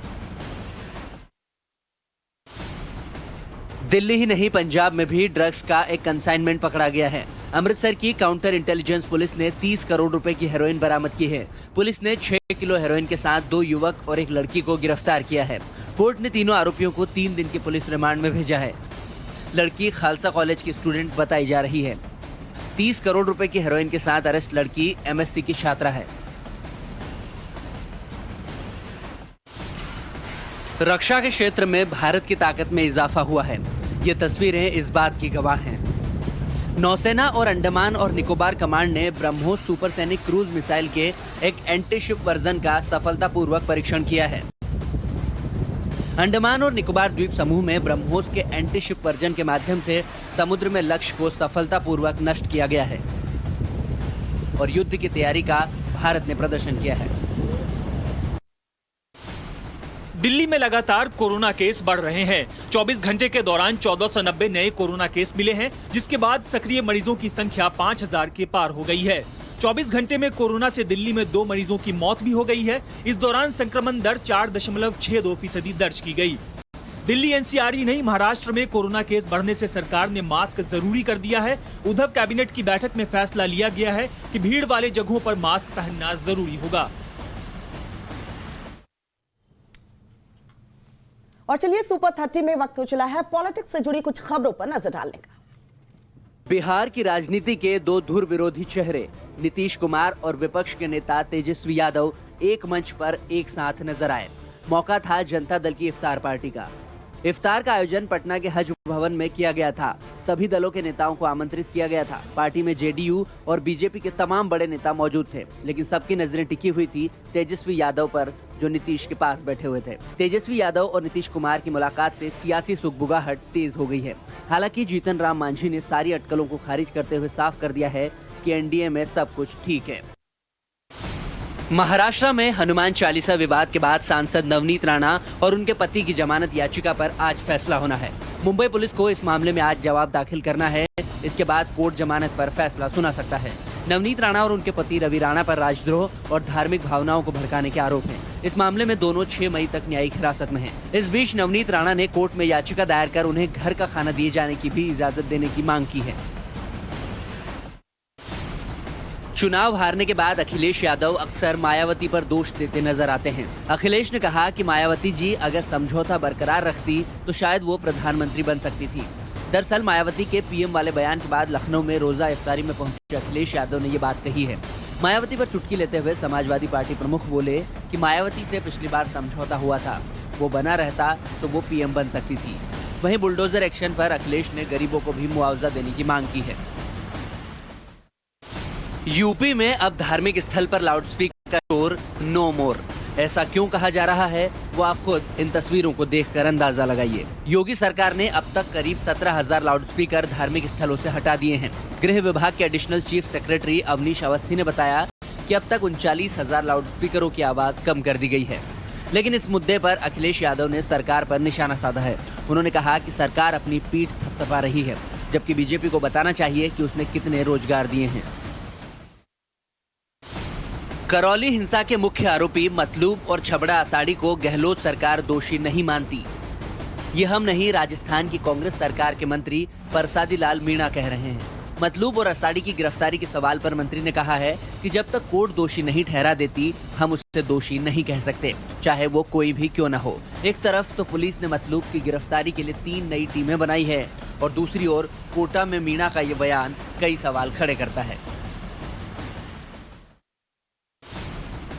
दिल्ली ही नहीं, पंजाब में भी ड्रग्स का एक कंसाइनमेंट पकड़ा गया है। अमृतसर की काउंटर इंटेलिजेंस पुलिस ने 30 करोड़ रुपए की हेरोइन बरामद की है। पुलिस ने 6 किलो हेरोइन के साथ 2 युवक और एक लड़की को गिरफ्तार किया है। कोर्ट ने तीनों आरोपियों को 3 दिन की पुलिस रिमांड में भेजा है। लड़की खालसा कॉलेज की स्टूडेंट बताई जा रही है। 30 करोड़ रुपए की हेरोइन के साथ अरेस्ट लड़की एमएससी की छात्रा है। रक्षा के क्षेत्र में भारत की ताकत में इजाफा हुआ है। ये तस्वीरें इस बात की गवाह हैं। नौसेना और अंडमान और निकोबार कमांड ने ब्रह्मोस सुपरसैनिक क्रूज मिसाइल के एक एंटीशिप वर्जन का सफलतापूर्वक परीक्षण किया है। अंडमान और निकोबार द्वीप समूह में ब्रह्मोस के एंटीशिप वर्जन के माध्यम से समुद्र में लक्ष्य को सफलतापूर्वक नष्ट किया गया है और युद्ध की तैयारी का भारत ने प्रदर्शन किया है। दिल्ली में लगातार कोरोना केस बढ़ रहे हैं। 24 घंटे के दौरान 1490 नए कोरोना केस मिले हैं, जिसके बाद सक्रिय मरीजों की संख्या 5000 के पार हो गई है। 24 घंटे में कोरोना से दिल्ली में 2 मरीजों की मौत भी हो गई है। इस दौरान संक्रमण दर 4.62% दर्ज की गई। दिल्ली एनसीआर ही नहीं, महाराष्ट्र में कोरोना केस बढ़ने से सरकार ने मास्क जरूरी कर दिया है। उद्धव कैबिनेट की बैठक में फैसला लिया गया है कि भीड़ वाले जगहों पर मास्क पहनना जरूरी होगा। और चलिए सुपर 30 में वक्त हो चला है पॉलिटिक्स से जुड़ी कुछ खबरों पर नजर डालने का। बिहार की राजनीति के 2 धुर विरोधी चेहरे नीतीश कुमार और विपक्ष के नेता तेजस्वी यादव एक मंच पर एक साथ नजर आए। मौका था जनता दल की इफ्तार पार्टी का। इफ्तार का आयोजन पटना के हज भवन में किया गया था। सभी दलों के नेताओं को आमंत्रित किया गया था। पार्टी में जेडीयू और बीजेपी के तमाम बड़े नेता मौजूद थे, लेकिन सबकी नजरें टिकी हुई थी तेजस्वी यादव पर, जो नीतीश के पास बैठे हुए थे। तेजस्वी यादव और नीतीश कुमार की मुलाकात से सियासी सुगबुगाहट तेज हो गई है। हालांकि जीतन राम मांझी ने सारी अटकलों को खारिज करते हुए साफ कर दिया है कि एनडीए में सब कुछ ठीक है। महाराष्ट्र में हनुमान चालीसा विवाद के बाद सांसद नवनीत राणा और उनके पति की जमानत याचिका पर आज फैसला होना है। मुंबई पुलिस को इस मामले में आज जवाब दाखिल करना है। इसके बाद कोर्ट जमानत पर फैसला सुना सकता है। नवनीत राणा और उनके पति रवि राणा पर राजद्रोह और धार्मिक भावनाओं को भड़काने के आरोप हैं। इस मामले में दोनों 6 मई तक न्यायिक हिरासत में हैं। इस बीच नवनीत राणा ने कोर्ट में याचिका दायर कर उन्हें घर का खाना दिए जाने की भी इजाजत देने की मांग की है। चुनाव हारने के बाद अखिलेश यादव अक्सर मायावती पर दोष देते नजर आते हैं। अखिलेश ने कहा कि मायावती जी अगर समझौता बरकरार रखती तो शायद वो प्रधानमंत्री बन सकती थी। दरअसल मायावती के पीएम वाले बयान के बाद लखनऊ में रोजा इफ्तारी में पहुंचे अखिलेश यादव ने ये बात कही है। मायावती पर चुटकी लेते हुए समाजवादी पार्टी प्रमुख बोले कि मायावती से पिछली बार समझौता हुआ था, वो बना रहता तो वो पीएम बन सकती थी। वहीं बुलडोजर एक्शन पर अखिलेश ने गरीबों को भी मुआवजा देने की मांग की है। यूपी में अब धार्मिक स्थल पर लाउडस्पीकर का शोर नो मोर। ऐसा क्यों कहा जा रहा है वो आप खुद इन तस्वीरों को देखकर अंदाजा लगाइए। योगी सरकार ने अब तक करीब 17,000 लाउडस्पीकर धार्मिक स्थलों से हटा दिए हैं। गृह विभाग के additional chief secretary Avanish Awasthi ने बताया कि अब तक 39,000 लाउडस्पीकरों की आवाज कम कर दी गई है। लेकिन इस मुद्दे पर अखिलेश यादव ने सरकार पर निशाना साधा है। उन्होंने कहा कि सरकार अपनी पीठ थपथपा रही है, जबकि बीजेपी को बताना चाहिए कि उसने कितने रोजगार दिए हैं। करौली हिंसा के मुख्य आरोपी मतलूब और छबड़ा असाड़ी को गहलोत सरकार दोषी नहीं मानती। ये हम नहीं, राजस्थान की कांग्रेस सरकार के मंत्री परसादी लाल मीणा कह रहे हैं। मतलूब और असाड़ी की गिरफ्तारी के सवाल पर मंत्री ने कहा है कि जब तक कोर्ट दोषी नहीं ठहरा देती, हम उसे दोषी नहीं कह सकते, चाहे वो कोई भी क्यों न हो। एक तरफ तो पुलिस ने मतलूब की गिरफ्तारी के लिए 3 नई टीमें बनाई है और दूसरी ओर कोटा में मीणा का ये बयान कई सवाल खड़े करता है।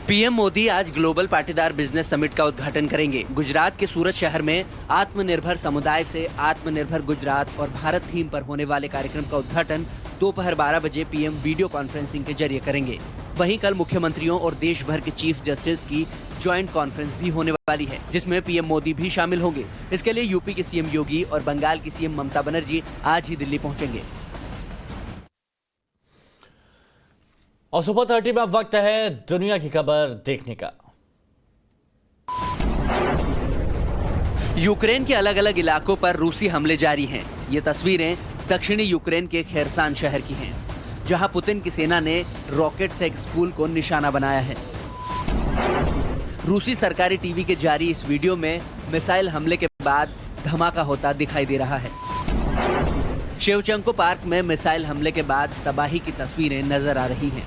पीएम मोदी आज ग्लोबल पाटीदार बिजनेस समिट का उद्घाटन करेंगे। गुजरात के सूरत शहर में आत्मनिर्भर समुदाय से आत्मनिर्भर गुजरात और भारत थीम पर होने वाले कार्यक्रम का उद्घाटन दोपहर 12 बजे पीएम वीडियो कॉन्फ्रेंसिंग के जरिए करेंगे। वहीं कल मुख्यमंत्रियों और देश भर के चीफ जस्टिस की ज्वाइंट कॉन्फ्रेंस भी होने वाली है, जिसमें पीएम मोदी भी शामिल होंगे। इसके लिए यूपी के सीएम योगी और बंगाल की सीएम ममता बनर्जी आज ही दिल्ली पहुंचेंगे। और सुपर 30 में अब वक्त है दुनिया की खबर देखने का। यूक्रेन के अलग अलग इलाकों पर रूसी हमले जारी हैं। ये तस्वीरें दक्षिणी यूक्रेन के खेरसान शहर की हैं, जहां पुतिन की सेना ने रॉकेट से एक स्कूल को निशाना बनाया है। रूसी सरकारी टीवी के जारी इस वीडियो में मिसाइल हमले के बाद धमाका होता दिखाई दे रहा है। शेवचेंको पार्क में मिसाइल हमले के बाद तबाही की तस्वीरें नजर आ रही हैं।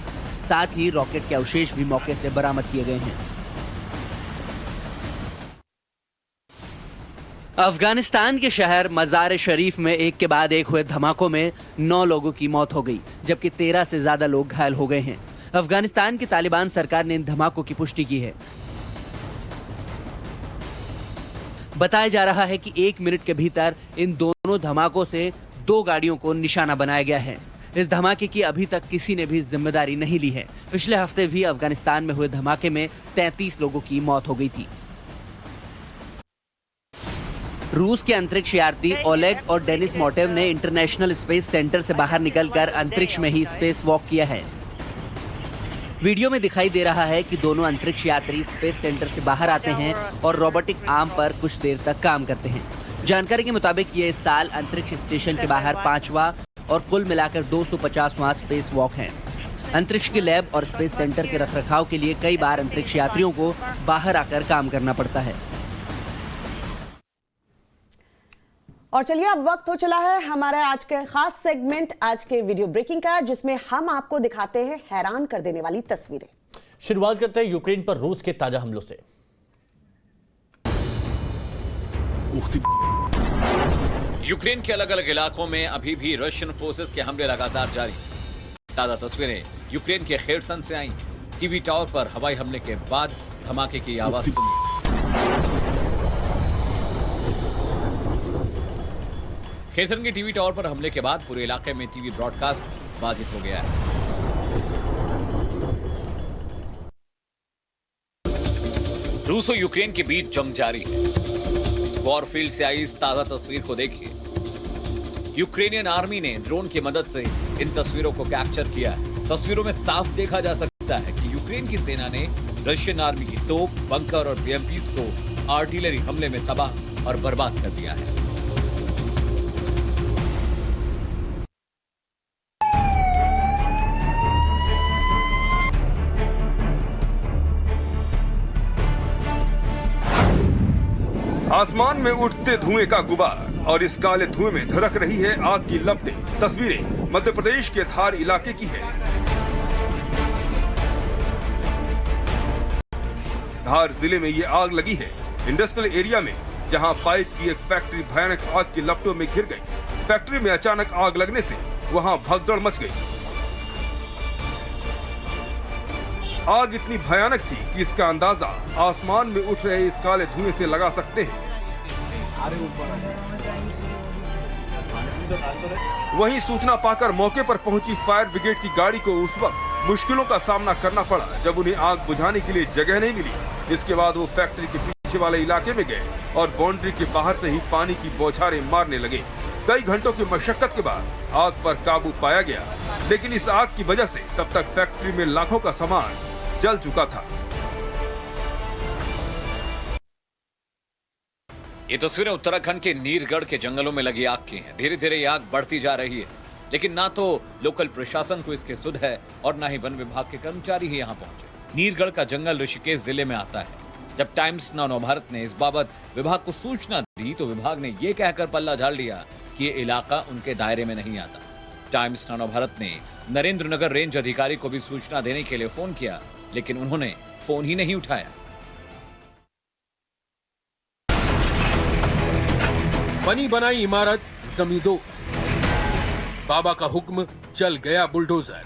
साथ ही रॉकेट के अवशेष भी मौके से बरामद किए गए हैं। अफगानिस्तान के शहर मजार शरीफ में एक के बाद एक हुए धमाकों में 9 लोगों की मौत हो गई, जबकि 13 से ज्यादा लोग घायल हो गए हैं। अफगानिस्तान की तालिबान सरकार ने इन धमाकों की पुष्टि की है। बताया जा रहा है कि 1 मिनट के भीतर इन दोनों धमाकों से 2 गाड़ियों को निशाना बनाया गया है। इस धमाके की अभी तक किसी ने भी जिम्मेदारी नहीं ली है। पिछले हफ्ते भी अफगानिस्तान में हुए धमाके में 33 लोगों की मौत हो गई थी। रूस के अंतरिक्ष यात्री ओलेग और डेनिस मोटेव ने इंटरनेशनल स्पेस सेंटर से बाहर निकलकर अंतरिक्ष में ही स्पेस वॉक किया है। वीडियो में दिखाई दे रहा है कि दोनों अंतरिक्ष यात्री स्पेस सेंटर से बाहर आते हैं और रोबोटिक आर्म पर कुछ देर तक काम करते हैं। जानकारी के मुताबिक ये इस साल अंतरिक्ष स्टेशन के बाहर 5वां और कुल मिलाकर 250वां स्पेस वॉक है। अंतरिक्ष के लैब और स्पेस सेंटर के रखरखाव के लिए कई बार अंतरिक्ष यात्रियों को बाहर आकर काम करना पड़ता है। और चलिए अब वक्त हो चला है हमारा आज के खास सेगमेंट, आज के वीडियो ब्रेकिंग का, जिसमें हम आपको दिखाते हैं हैरान कर देने वाली तस्वीरें। शुरुआत करते हैं यूक्रेन पर रूस के ताजा हमलों से। यूक्रेन के अलग अलग इलाकों में अभी भी रशियन फोर्सेस के हमले लगातार जारी। ताजा तस्वीरें यूक्रेन के खेरसन से आई। टीवी टावर पर हवाई हमले के बाद धमाके की आवाज सुनी। खेरसन के टीवी टावर पर हमले के बाद पूरे इलाके में टीवी ब्रॉडकास्ट बाधित हो गया है। रूस और यूक्रेन के बीच जंग जारी है। वॉरफील्ड से आई इस ताजा तस्वीर को देखिए। यूक्रेनियन आर्मी ने ड्रोन की मदद से इन तस्वीरों को कैप्चर किया है। तस्वीरों में साफ देखा जा सकता है कि यूक्रेन की सेना ने रशियन आर्मी की तोप, बंकर और बीएमपीज को आर्टिलरी हमले में तबाह और बर्बाद कर दिया है। आसमान में उठते धुएं का गुबार और इस काले धुएं में धड़क रही है आग की लपटें। तस्वीरें मध्य प्रदेश के धार इलाके की है। धार जिले में ये आग लगी है इंडस्ट्रियल एरिया में, जहां पाइप की एक फैक्ट्री भयानक आग की लपटों में घिर गई। फैक्ट्री में अचानक आग लगने से वहां भगदड़ मच गई। आग इतनी भयानक थी कि इसका अंदाजा आसमान में उठ रहे इस काले धुएं से लगा सकते हैं। वहीं सूचना पाकर मौके पर पहुंची फायर ब्रिगेड की गाड़ी को उस वक्त मुश्किलों का सामना करना पड़ा जब उन्हें आग बुझाने के लिए जगह नहीं मिली। इसके बाद वो फैक्ट्री के पीछे वाले इलाके में गए और बाउंड्री के बाहर से ही पानी की बौछारें मारने लगे। कई घंटों की मशक्कत के बाद आग पर काबू पाया गया, लेकिन इस आग की वजह से तब तक फैक्ट्री में लाखों का सामान जल चुका था। ये तस्वीरें उत्तराखंड के नीरगढ़ के जंगलों में लगी आग की हैं। धीरे धीरे ये आग बढ़ती जा रही है, लेकिन ना तो लोकल प्रशासन को इसकी सुध है और ना ही वन विभाग के कर्मचारी ही यहाँ पहुंचे। नीरगढ़ का जंगल ऋषिकेश जिले में आता है। जब टाइम्स नाउ नवभारत ने इस बाबत विभाग को सूचना दी तो विभाग ने ये कहकर पल्ला झाड़ लिया कि ये इलाका उनके दायरे में नहीं आता। टाइम्स नाउ नवभारत ने नरेंद्रनगर रेंज अधिकारी को भी सूचना देने के लिए फोन किया, लेकिन उन्होंने फोन ही नहीं उठाया। बनी बनाई इमारत जमींदोज, बाबा का हुक्म चल गया बुलडोजर।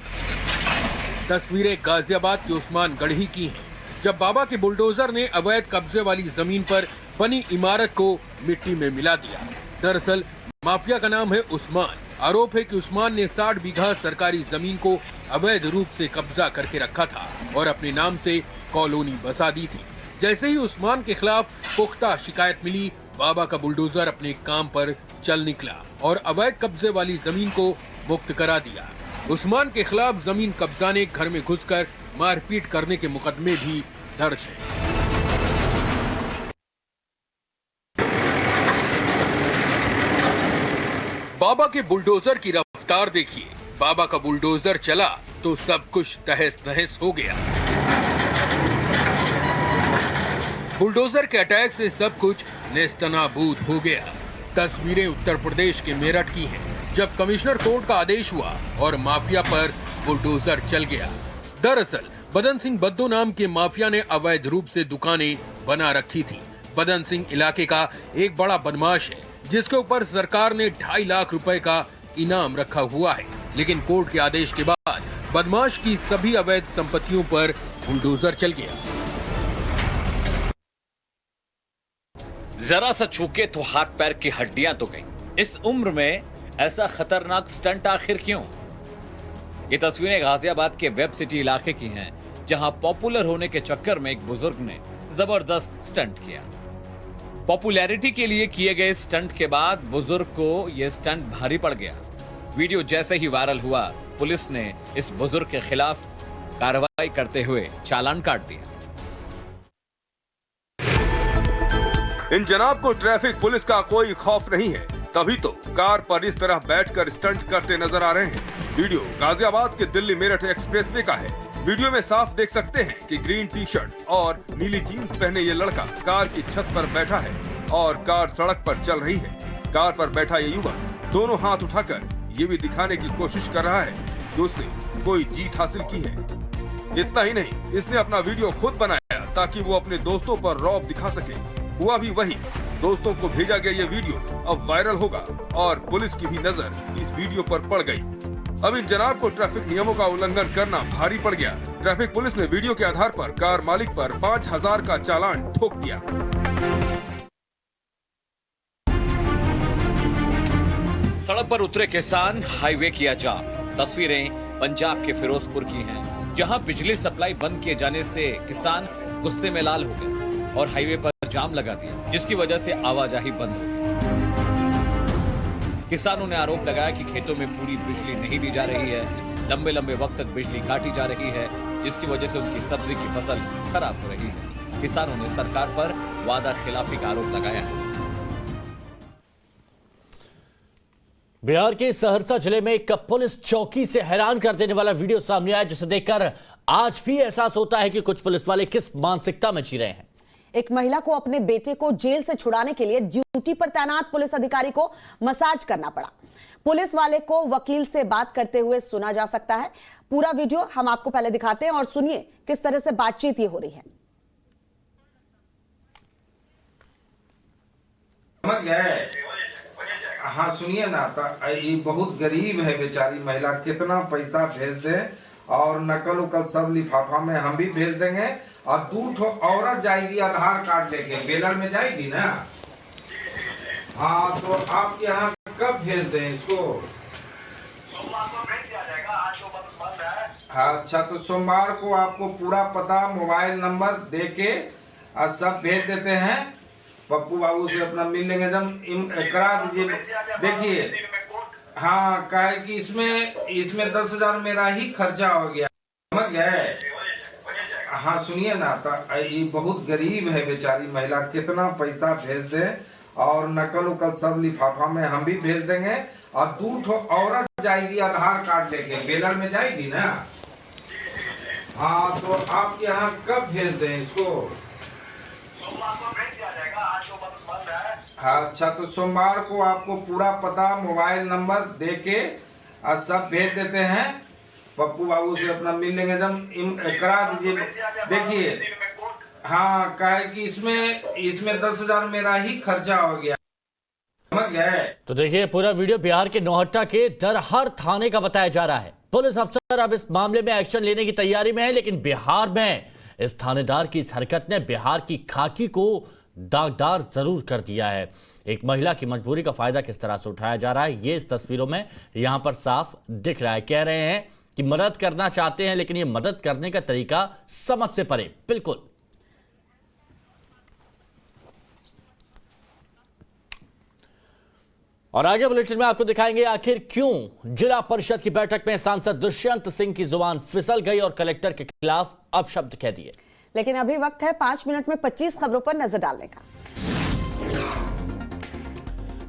तस्वीरें गाजियाबाद के उस्मान गढ़ी की हैं, जब बाबा के बुलडोजर ने अवैध कब्जे वाली जमीन पर बनी इमारत को मिट्टी में मिला दिया। दरअसल माफिया का नाम है उस्मान। आरोप है कि उस्मान ने 60 बीघा सरकारी जमीन को अवैध रूप से कब्जा करके रखा था और अपने नाम से कॉलोनी बसा दी थी। जैसे ही उस्मान के खिलाफ पुख्ता शिकायत मिली, बाबा का बुलडोजर अपने काम पर चल निकला और अवैध कब्जे वाली जमीन को मुक्त करा दिया। उस्मान के खिलाफ जमीन कब्जाने, घर में घुसकर मारपीट करने के मुकदमे भी दर्ज हैं। बाबा के बुलडोजर की रफ्तार देखिए। बाबा का बुलडोजर चला तो सब कुछ तहस नहस हो गया। बुलडोजर के अटैक से सब कुछ नेस्तनाबूद हो गया। तस्वीरें उत्तर प्रदेश के मेरठ की हैं, जब कमिश्नर कोर्ट का आदेश हुआ और माफिया पर बुलडोजर चल गया। दरअसल बदन सिंह बद्दो नाम के माफिया ने अवैध रूप से दुकानें बना रखी थी। बदन सिंह इलाके का एक बड़ा बदमाश है, जिसके ऊपर सरकार ने 2.5 लाख रुपए का इनाम रखा हुआ है। लेकिन कोर्ट के आदेश के बाद बदमाश की सभी अवैध संपत्तियों पर बुलडोजर चल गया। जरा सा छूके तो हाथ पैर की हड्डियां तो गई। इस उम्र में ऐसा खतरनाक स्टंट आखिर क्यों? ये तस्वीरें गाजियाबाद के वेब सिटी इलाके की हैं, जहां पॉपुलर होने के चक्कर में एक बुजुर्ग ने जबरदस्त स्टंट किया। पॉपुलैरिटी के लिए किए गए स्टंट के बाद बुजुर्ग को यह स्टंट भारी पड़ गया। वीडियो जैसे ही वायरल हुआ, पुलिस ने इस बुजुर्ग के खिलाफ कार्रवाई करते हुए चालान काट दिया। इन जनाब को ट्रैफिक पुलिस का कोई खौफ नहीं है, तभी तो कार पर इस तरह बैठकर स्टंट करते नजर आ रहे हैं। वीडियो गाजियाबाद के दिल्ली मेरठ एक्सप्रेसवे का है। वीडियो में साफ देख सकते हैं कि ग्रीन टी शर्ट और नीली जीन्स पहने ये लड़का कार की छत पर बैठा है और कार सड़क पर चल रही है। कार पर बैठा ये युवक दोनों हाथ उठाकर ये भी दिखाने की कोशिश कर रहा है कि उसने कोई जीत हासिल की है। इतना ही नहीं, इसने अपना वीडियो खुद बनाया ताकि वो अपने दोस्तों पर रौब दिखा सके। हुआ भी वही, दोस्तों को भेजा गया ये वीडियो अब वायरल होगा और पुलिस की भी नजर इस वीडियो पर पड़ गई। अब इन जनाब को ट्रैफिक नियमों का उल्लंघन करना भारी पड़ गया। ट्रैफिक पुलिस ने वीडियो के आधार पर कार मालिक पर 5,000 का चालान ठोक दिया। सड़क पर उतरे किसान, हाईवे किया जाम। तस्वीरें पंजाब के फिरोजपुर की हैं, जहां बिजली सप्लाई बंद किए जाने से किसान गुस्से में लाल हो गए और हाईवे पर जाम लगा दिया, जिसकी वजह से आवाजाही बंद हो गई। किसानों ने आरोप लगाया कि खेतों में पूरी बिजली नहीं दी जा रही है, लंबे लंबे वक्त तक बिजली काटी जा रही है, जिसकी वजह से उनकी सब्जी की फसल खराब हो रही है। किसानों ने सरकार पर वादा खिलाफी का आरोप लगाया है। बिहार के सहरसा जिले में एक पुलिस चौकी से हैरान कर देने वाला वीडियो सामने आया, जिसे देखकर आज भी एहसास होता है कि कुछ पुलिस वाले किस मानसिकता में जी रहे हैं। एक महिला को अपने बेटे को जेल से छुड़ाने के लिए ड्यूटी पर तैनात पुलिस अधिकारी को मसाज करना पड़ा। पुलिस वाले को वकील से बात करते हुए सुना जा सकता है। पूरा वीडियो हम आपको पहले दिखाते हैं और सुनिए किस तरह से बातचीत ये हो रही है। समझ गए, हाँ सुनिए ना, तो ये बहुत गरीब है बेचारी महिला, कितना पैसा भेज दे और नकल उकल सब लिफाफा में हम भी भेज देंगे। और 2 औरत जाएगी आधार कार्ड लेके, बेलर में जाएगी ना। हाँ तो आप यहाँ कब भेज दें इसको? सोमवार को भेज दिया जाएगा, आज तो बंद है। हाँ अच्छा, तो सोमवार को आपको पूरा पता मोबाइल नंबर दे के और सब भेज देते हैं। पप्पू बाबू से अपना मिल लेंगे, जब करा दीजिए। देखिए हाँ, क्या है कि इसमें 10,000 मेरा ही खर्चा हो गया, समझ गए? हाँ सुनिए ना, तो ये बहुत गरीब है बेचारी महिला, कितना पैसा भेज दे और नकल उकल सब लिफाफा में हम भी भेज देंगे। और 2 औरत जाएगी आधार कार्ड लेके, बेलर में जाएगी ना। हाँ तो आप यहाँ कब भेज दें इसको? सोमवार को भेज दिया जाएगा, आज तो बंद है। हाँ अच्छा, तो सोमवार को आपको पूरा पता मोबाइल नंबर दे के और सब भेज देते हैं। पप्पू बाबू से अपना मिल लेंगे, जब करा दीजिए। देखिए हाँ, क्या है कि इसमें 10,000 मेरा ही खर्चा हो गया, समझ गए? तो देखिए पूरा वीडियो बिहार के नौहट्टा के दरहर थाने का बताया जा रहा है। पुलिस अफसर अब इस मामले में एक्शन लेने की तैयारी में है, लेकिन बिहार में इस थानेदार की इस हरकत ने बिहार की खाकी को दागदार जरूर कर दिया है। एक महिला की मजबूरी का फायदा किस तरह से उठाया जा रहा है, ये इस तस्वीरों में यहां पर साफ दिख रहा है। कह रहे हैं कि मदद करना चाहते हैं, लेकिन ये मदद करने का तरीका समझ से परे, बिल्कुल। और आगे बुलेटिन में आपको दिखाएंगे आखिर क्यों जिला परिषद की बैठक में सांसद दुष्यंत सिंह की जुबान फिसल गई और कलेक्टर के खिलाफ अपशब्द कह दिए। लेकिन अभी वक्त है 5 मिनट में 25 खबरों पर नजर डालने का।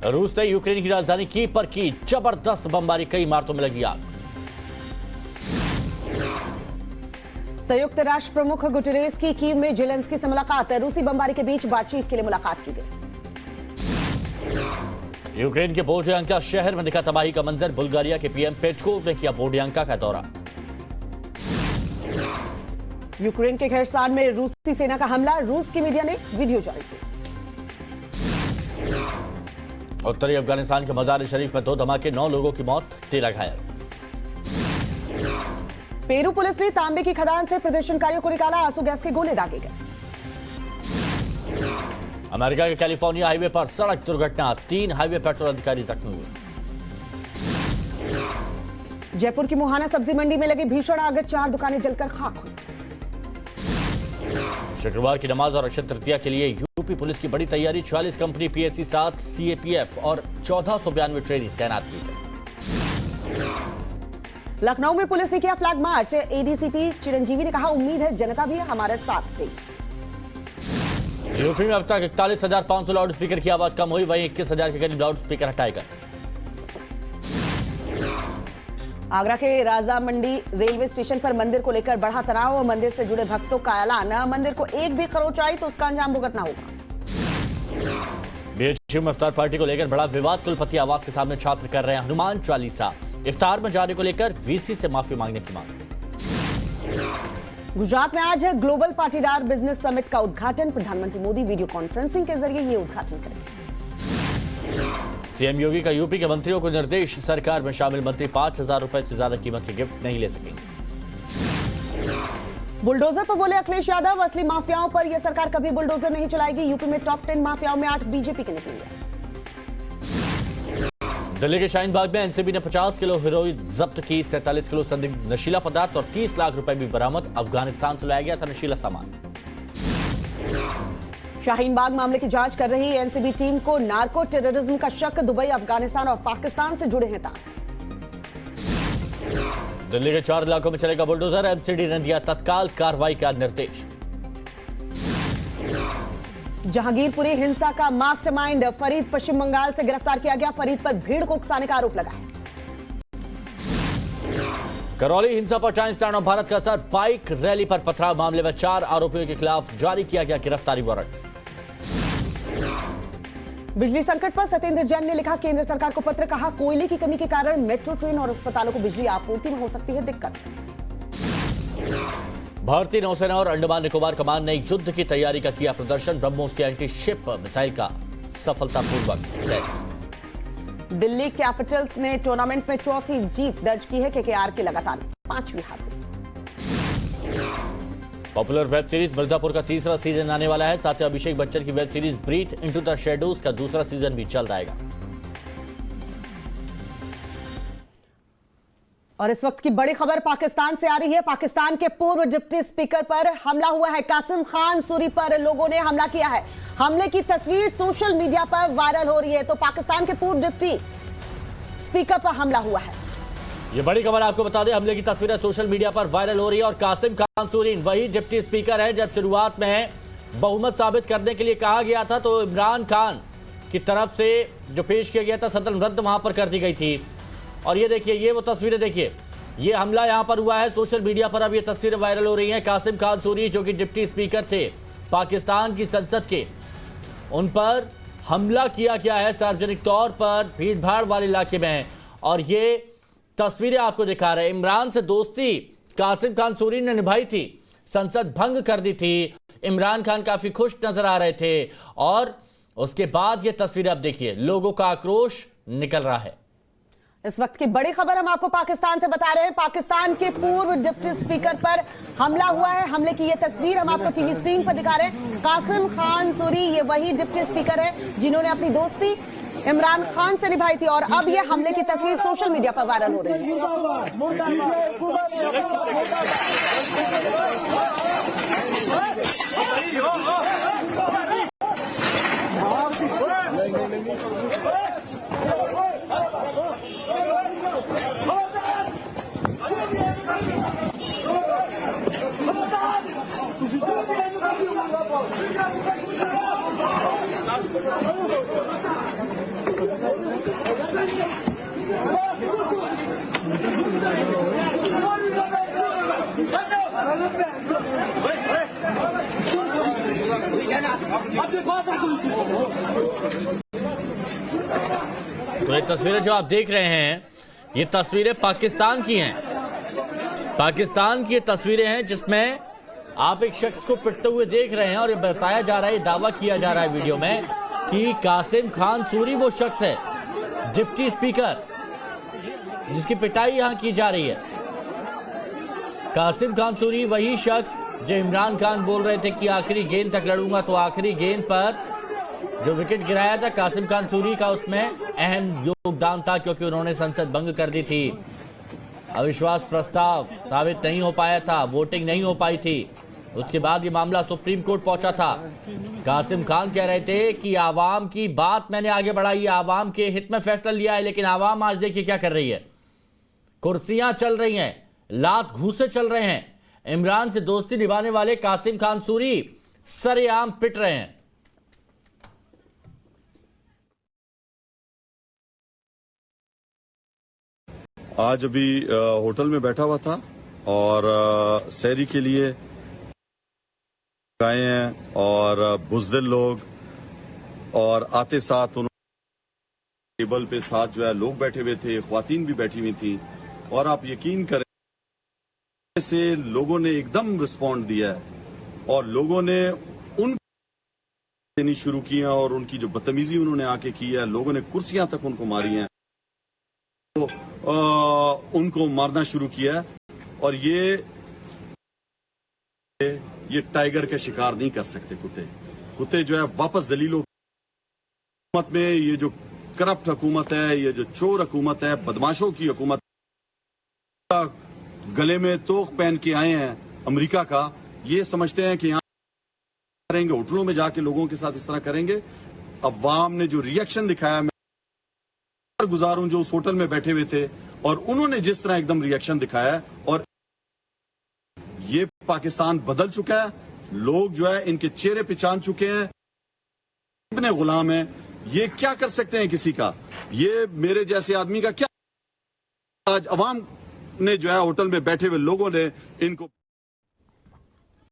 रूस ने यूक्रेन की राजधानी कीव पर की जबरदस्त बमबारी, कई इमारतों में लगी आग। संयुक्त राष्ट्र प्रमुख गुटेरेस की कीव में जेलेंस्की से मुलाकात, रूसी बमबारी के बीच बातचीत के लिए मुलाकात की गई। यूक्रेन के बोडियांका शहर में दिखा तबाही का मंजर, बुल्गारिया के पीएम पेटकोव ने किया बोडियांका का दौरा। यूक्रेन के खेरसान में रूसी सेना का हमला, रूस की मीडिया ने वीडियो जारी किया। उत्तरी अफगानिस्तान के मजार शरीफ में 2 धमाके, 9 लोगों की मौत, 13 घायल। पेरू पुलिस ने तांबे की खदान से प्रदर्शनकारियों को निकाला, आंसू गैस के गोले दागे गए। अमेरिका के कैलिफोर्निया हाईवे पर सड़क दुर्घटना, 3 हाईवे पेट्रोल अधिकारी जख्मी हुए। जयपुर की मुहाना सब्जी मंडी में लगी भीषण आग, 4 दुकानें जलकर खाक हुई। शुक्रवार की नमाज और अक्षय तृतीया के लिए यूपी पुलिस की बड़ी तैयारी, 44 कंपनी पीएससी 7 सीएपीएफ और 1492 ट्रेनी तैनात की गई। लखनऊ में पुलिस ने किया फ्लैग मार्च, एडीसीपी चिरंजीवी ने कहा उम्मीद है जनता भी हमारे साथ थी। यूपी में अब तक 41,500 लाउड स्पीकर की आवाज कम हुई, वहीं 21,000 के करीब लाउड स्पीकर हटाए गए। आगरा के राजा मंडी रेलवे स्टेशन पर मंदिर को लेकर बढ़ा तनाव, मंदिर से जुड़े भक्तों का ऐलान, मंदिर को एक भी खरोच आई तो उसका अंजाम भुगतना होगा। बीएचयू में इफ्तार पार्टी को लेकर बड़ा विवाद, कुलपति आवास के सामने छात्र कर रहे हैं हनुमान चालीसा, इफ्तार में जाने को लेकर वीसी से माफी मांगने की मांग। गुजरात में आज है ग्लोबल पाटीदार बिजनेस समिट का उद्घाटन, प्रधानमंत्री मोदी वीडियो कॉन्फ्रेंसिंग के जरिए ये उद्घाटन करेंगे। सीएम योगी का यूपी के मंत्रियों को निर्देश, सरकार में शामिल मंत्री 5,000 रुपए से ज्यादा कीमत के गिफ्ट नहीं ले सकेंगे। बुलडोजर पर बोले अखिलेश यादव, असली माफियाओं पर यह सरकार कभी बुलडोजर नहीं चलाएगी, यूपी में टॉप 10 माफियाओं में 8 बीजेपी के निकलेंगे। दिल्ली के शाहीन बाग में एनसीबी ने 50 किलो हेरोइन जब्त की, 47 किलो संदिग्ध नशीला पदार्थ और 30 लाख रुपए भी बरामद, अफगानिस्तान से लाया गया था नशीला सामान। शाहीन बाग मामले की जांच कर रही एनसीबी टीम को नार्को टेररिज्म का शक, दुबई, अफगानिस्तान और पाकिस्तान से जुड़े हैं तार। दिल्ली के 4 इलाकों में चलेगा बुलडोजर, एमसीडी ने दिया तत्काल कार्रवाई का निर्देश। जहांगीरपुरी हिंसा का मास्टरमाइंड फरीद पश्चिम बंगाल से गिरफ्तार किया गया, फरीद पर भीड़ को उकसाने का आरोप लगा है। करौली हिंसा पर टाइम्स टाइम ऑफ भारत का असर, बाइक रैली पर पथराव मामले में 4 आरोपियों के खिलाफ जारी किया गया गिरफ्तारी वारंट। बिजली संकट पर सत्येंद्र जैन ने लिखा केंद्र सरकार को पत्र, कहा कोयले की कमी के कारण मेट्रो ट्रेन और अस्पतालों को बिजली आपूर्ति में हो सकती है दिक्कत। भारतीय नौसेना और अंडमान निकोबार कमान ने युद्ध की तैयारी का किया प्रदर्शन, ब्रह्मोस के एंटी शिप मिसाइल का सफलतापूर्वक टेस्ट। दिल्ली कैपिटल्स ने टूर्नामेंट में चौथी जीत दर्ज की है केकेआर की लगातार 5वीं हार। पॉपुलर वेब सीरीज मिर्जापुर का तीसरा सीजन आने वाला है। साथ ही अभिषेक बच्चन की web series Breathe Into the Shadows का दूसरा सीजन भी चल जाएगा। और इस वक्त की बड़ी खबर पाकिस्तान से आ रही है। पाकिस्तान के पूर्व डिप्टी स्पीकर पर हमला हुआ है। कासिम खान सूरी पर लोगों ने हमला किया है। हमले की तस्वीर सोशल मीडिया पर वायरल हो रही है। तो पाकिस्तान के पूर्व डिप्टी स्पीकर पर हमला हुआ है। ये बड़ी खबर आपको बता दें, हमले की तस्वीरें सोशल मीडिया पर वायरल हो रही है। और कासिम खान सूरी वही डिप्टी स्पीकर है जब शुरुआत में बहुमत साबित करने के लिए कहा गया था तो इमरान खान की तरफ से जो पेश किया गया था सदन रद्द वहां पर कर दी गई थी। और ये देखिए, ये वो तस्वीरें देखिए, ये हमला यहां पर हुआ है सोशल मीडिया पर। अब ये तस्वीरें वायरल हो रही हैं। कासिम खान सूरी जो कि डिप्टी स्पीकर थे पाकिस्तान की संसद के, उन पर हमला किया गया है सार्वजनिक तौर पर भीड़ भाड़ वाले इलाके में। और ये तस्वीरें आपको दिखा रहे हैं। इमरान से दोस्ती कासिम खान सूरी ने निभाई थी, संसद भंग कर दी थी। इमरान खान काफी खुश नजर आ रहे थे और उसके बाद ये तस्वीरें अब देखिए, लोगों का आक्रोश निकल रहा है। इस वक्त की बड़ी खबर हम आपको पाकिस्तान से बता रहे हैं। पाकिस्तान के पूर्व डिप्टी स्पीकर पर हमला हुआ है। हमले की ये तस्वीर हम आपको टीवी स्क्रीन पर दिखा रहे हैं। कासिम खान सूरी ये वही डिप्टी स्पीकर है जिन्होंने अपनी दोस्ती इमरान खान से निभाई थी। और अब ये हमले की तस्वीर सोशल मीडिया पर वायरल हो रही तो ये तस्वीरें जो आप देख रहे हैं, ये तस्वीरें पाकिस्तान की हैं। पाकिस्तान की ये तस्वीरें हैं जिसमें आप एक शख्स को पिटते हुए देख रहे हैं। और ये बताया जा रहा है, दावा किया जा रहा है वीडियो में कि कासिम खान सूरी वो शख्स है, डिप्टी स्पीकर, जिसकी पिटाई यहां की जा रही है। कासिम खान सूरी वही शख्स जो इमरान खान बोल रहे थे कि आखिरी गेंद तक लड़ूंगा, तो आखिरी गेंद पर जो विकेट गिराया था कासिम खान सूरी का, उसमें अहम योगदान था क्योंकि उन्होंने संसद भंग कर दी थी। अविश्वास प्रस्ताव साबित नहीं हो पाया था, वोटिंग नहीं हो पाई थी। उसके बाद ये मामला सुप्रीम कोर्ट पहुंचा था। कासिम खान कह रहे थे कि आवाम की बात मैंने आगे बढ़ाई है, आवाम के हित में फैसला लिया है। लेकिन आवाम आज देखिए क्या कर रही है, कुर्सियां चल रही हैं, लात घूसे चल रहे हैं। इमरान से दोस्ती निभाने वाले कासिम खान सूरी सरेआम पिट रहे हैं। आज अभी होटल में बैठा हुआ था और सहरी के लिए आए हैं और बुज़दिल लोग, और आते साथ उन्होंने टेबल पे साथ जो है लोग बैठे हुए थे, ख्वातीन भी बैठी हुई थी। और आप यकीन करें से लोगों ने एकदम रिस्पॉन्ड दिया है और लोगों ने उन देनी शुरू किया और उनकी जो बदतमीजी उन्होंने आके की है, लोगों ने कुर्सियां तक उनको मारी हैं, तो उनको मारना शुरू किया। और ये टाइगर के शिकार नहीं कर सकते कुत्ते जो है वापस जलीलो हुकूमत में, ये जो करप्ट हुकूमत है, ये जो चोर हुकूमत है, बदमाशों की हुकूमत, गले में तोख पहन के आए हैं अमेरिका का, ये समझते हैं कि यहाँ करेंगे, होटलों में जाके लोगों के साथ इस तरह करेंगे। अवाम ने जो रिएक्शन दिखाया, मैं गुजारूं जो उस होटल में बैठे हुए थे और उन्होंने जिस तरह एकदम रिएक्शन दिखाया, और ये पाकिस्तान बदल चुका है। लोग जो है इनके चेहरे पहचान चुके हैं, इतने गुलाम हैं। ये क्या कर सकते हैं किसी का, ये मेरे जैसे आदमी का क्या। आज अवाम ने जो है होटल में बैठे हुए लोगों ने इनको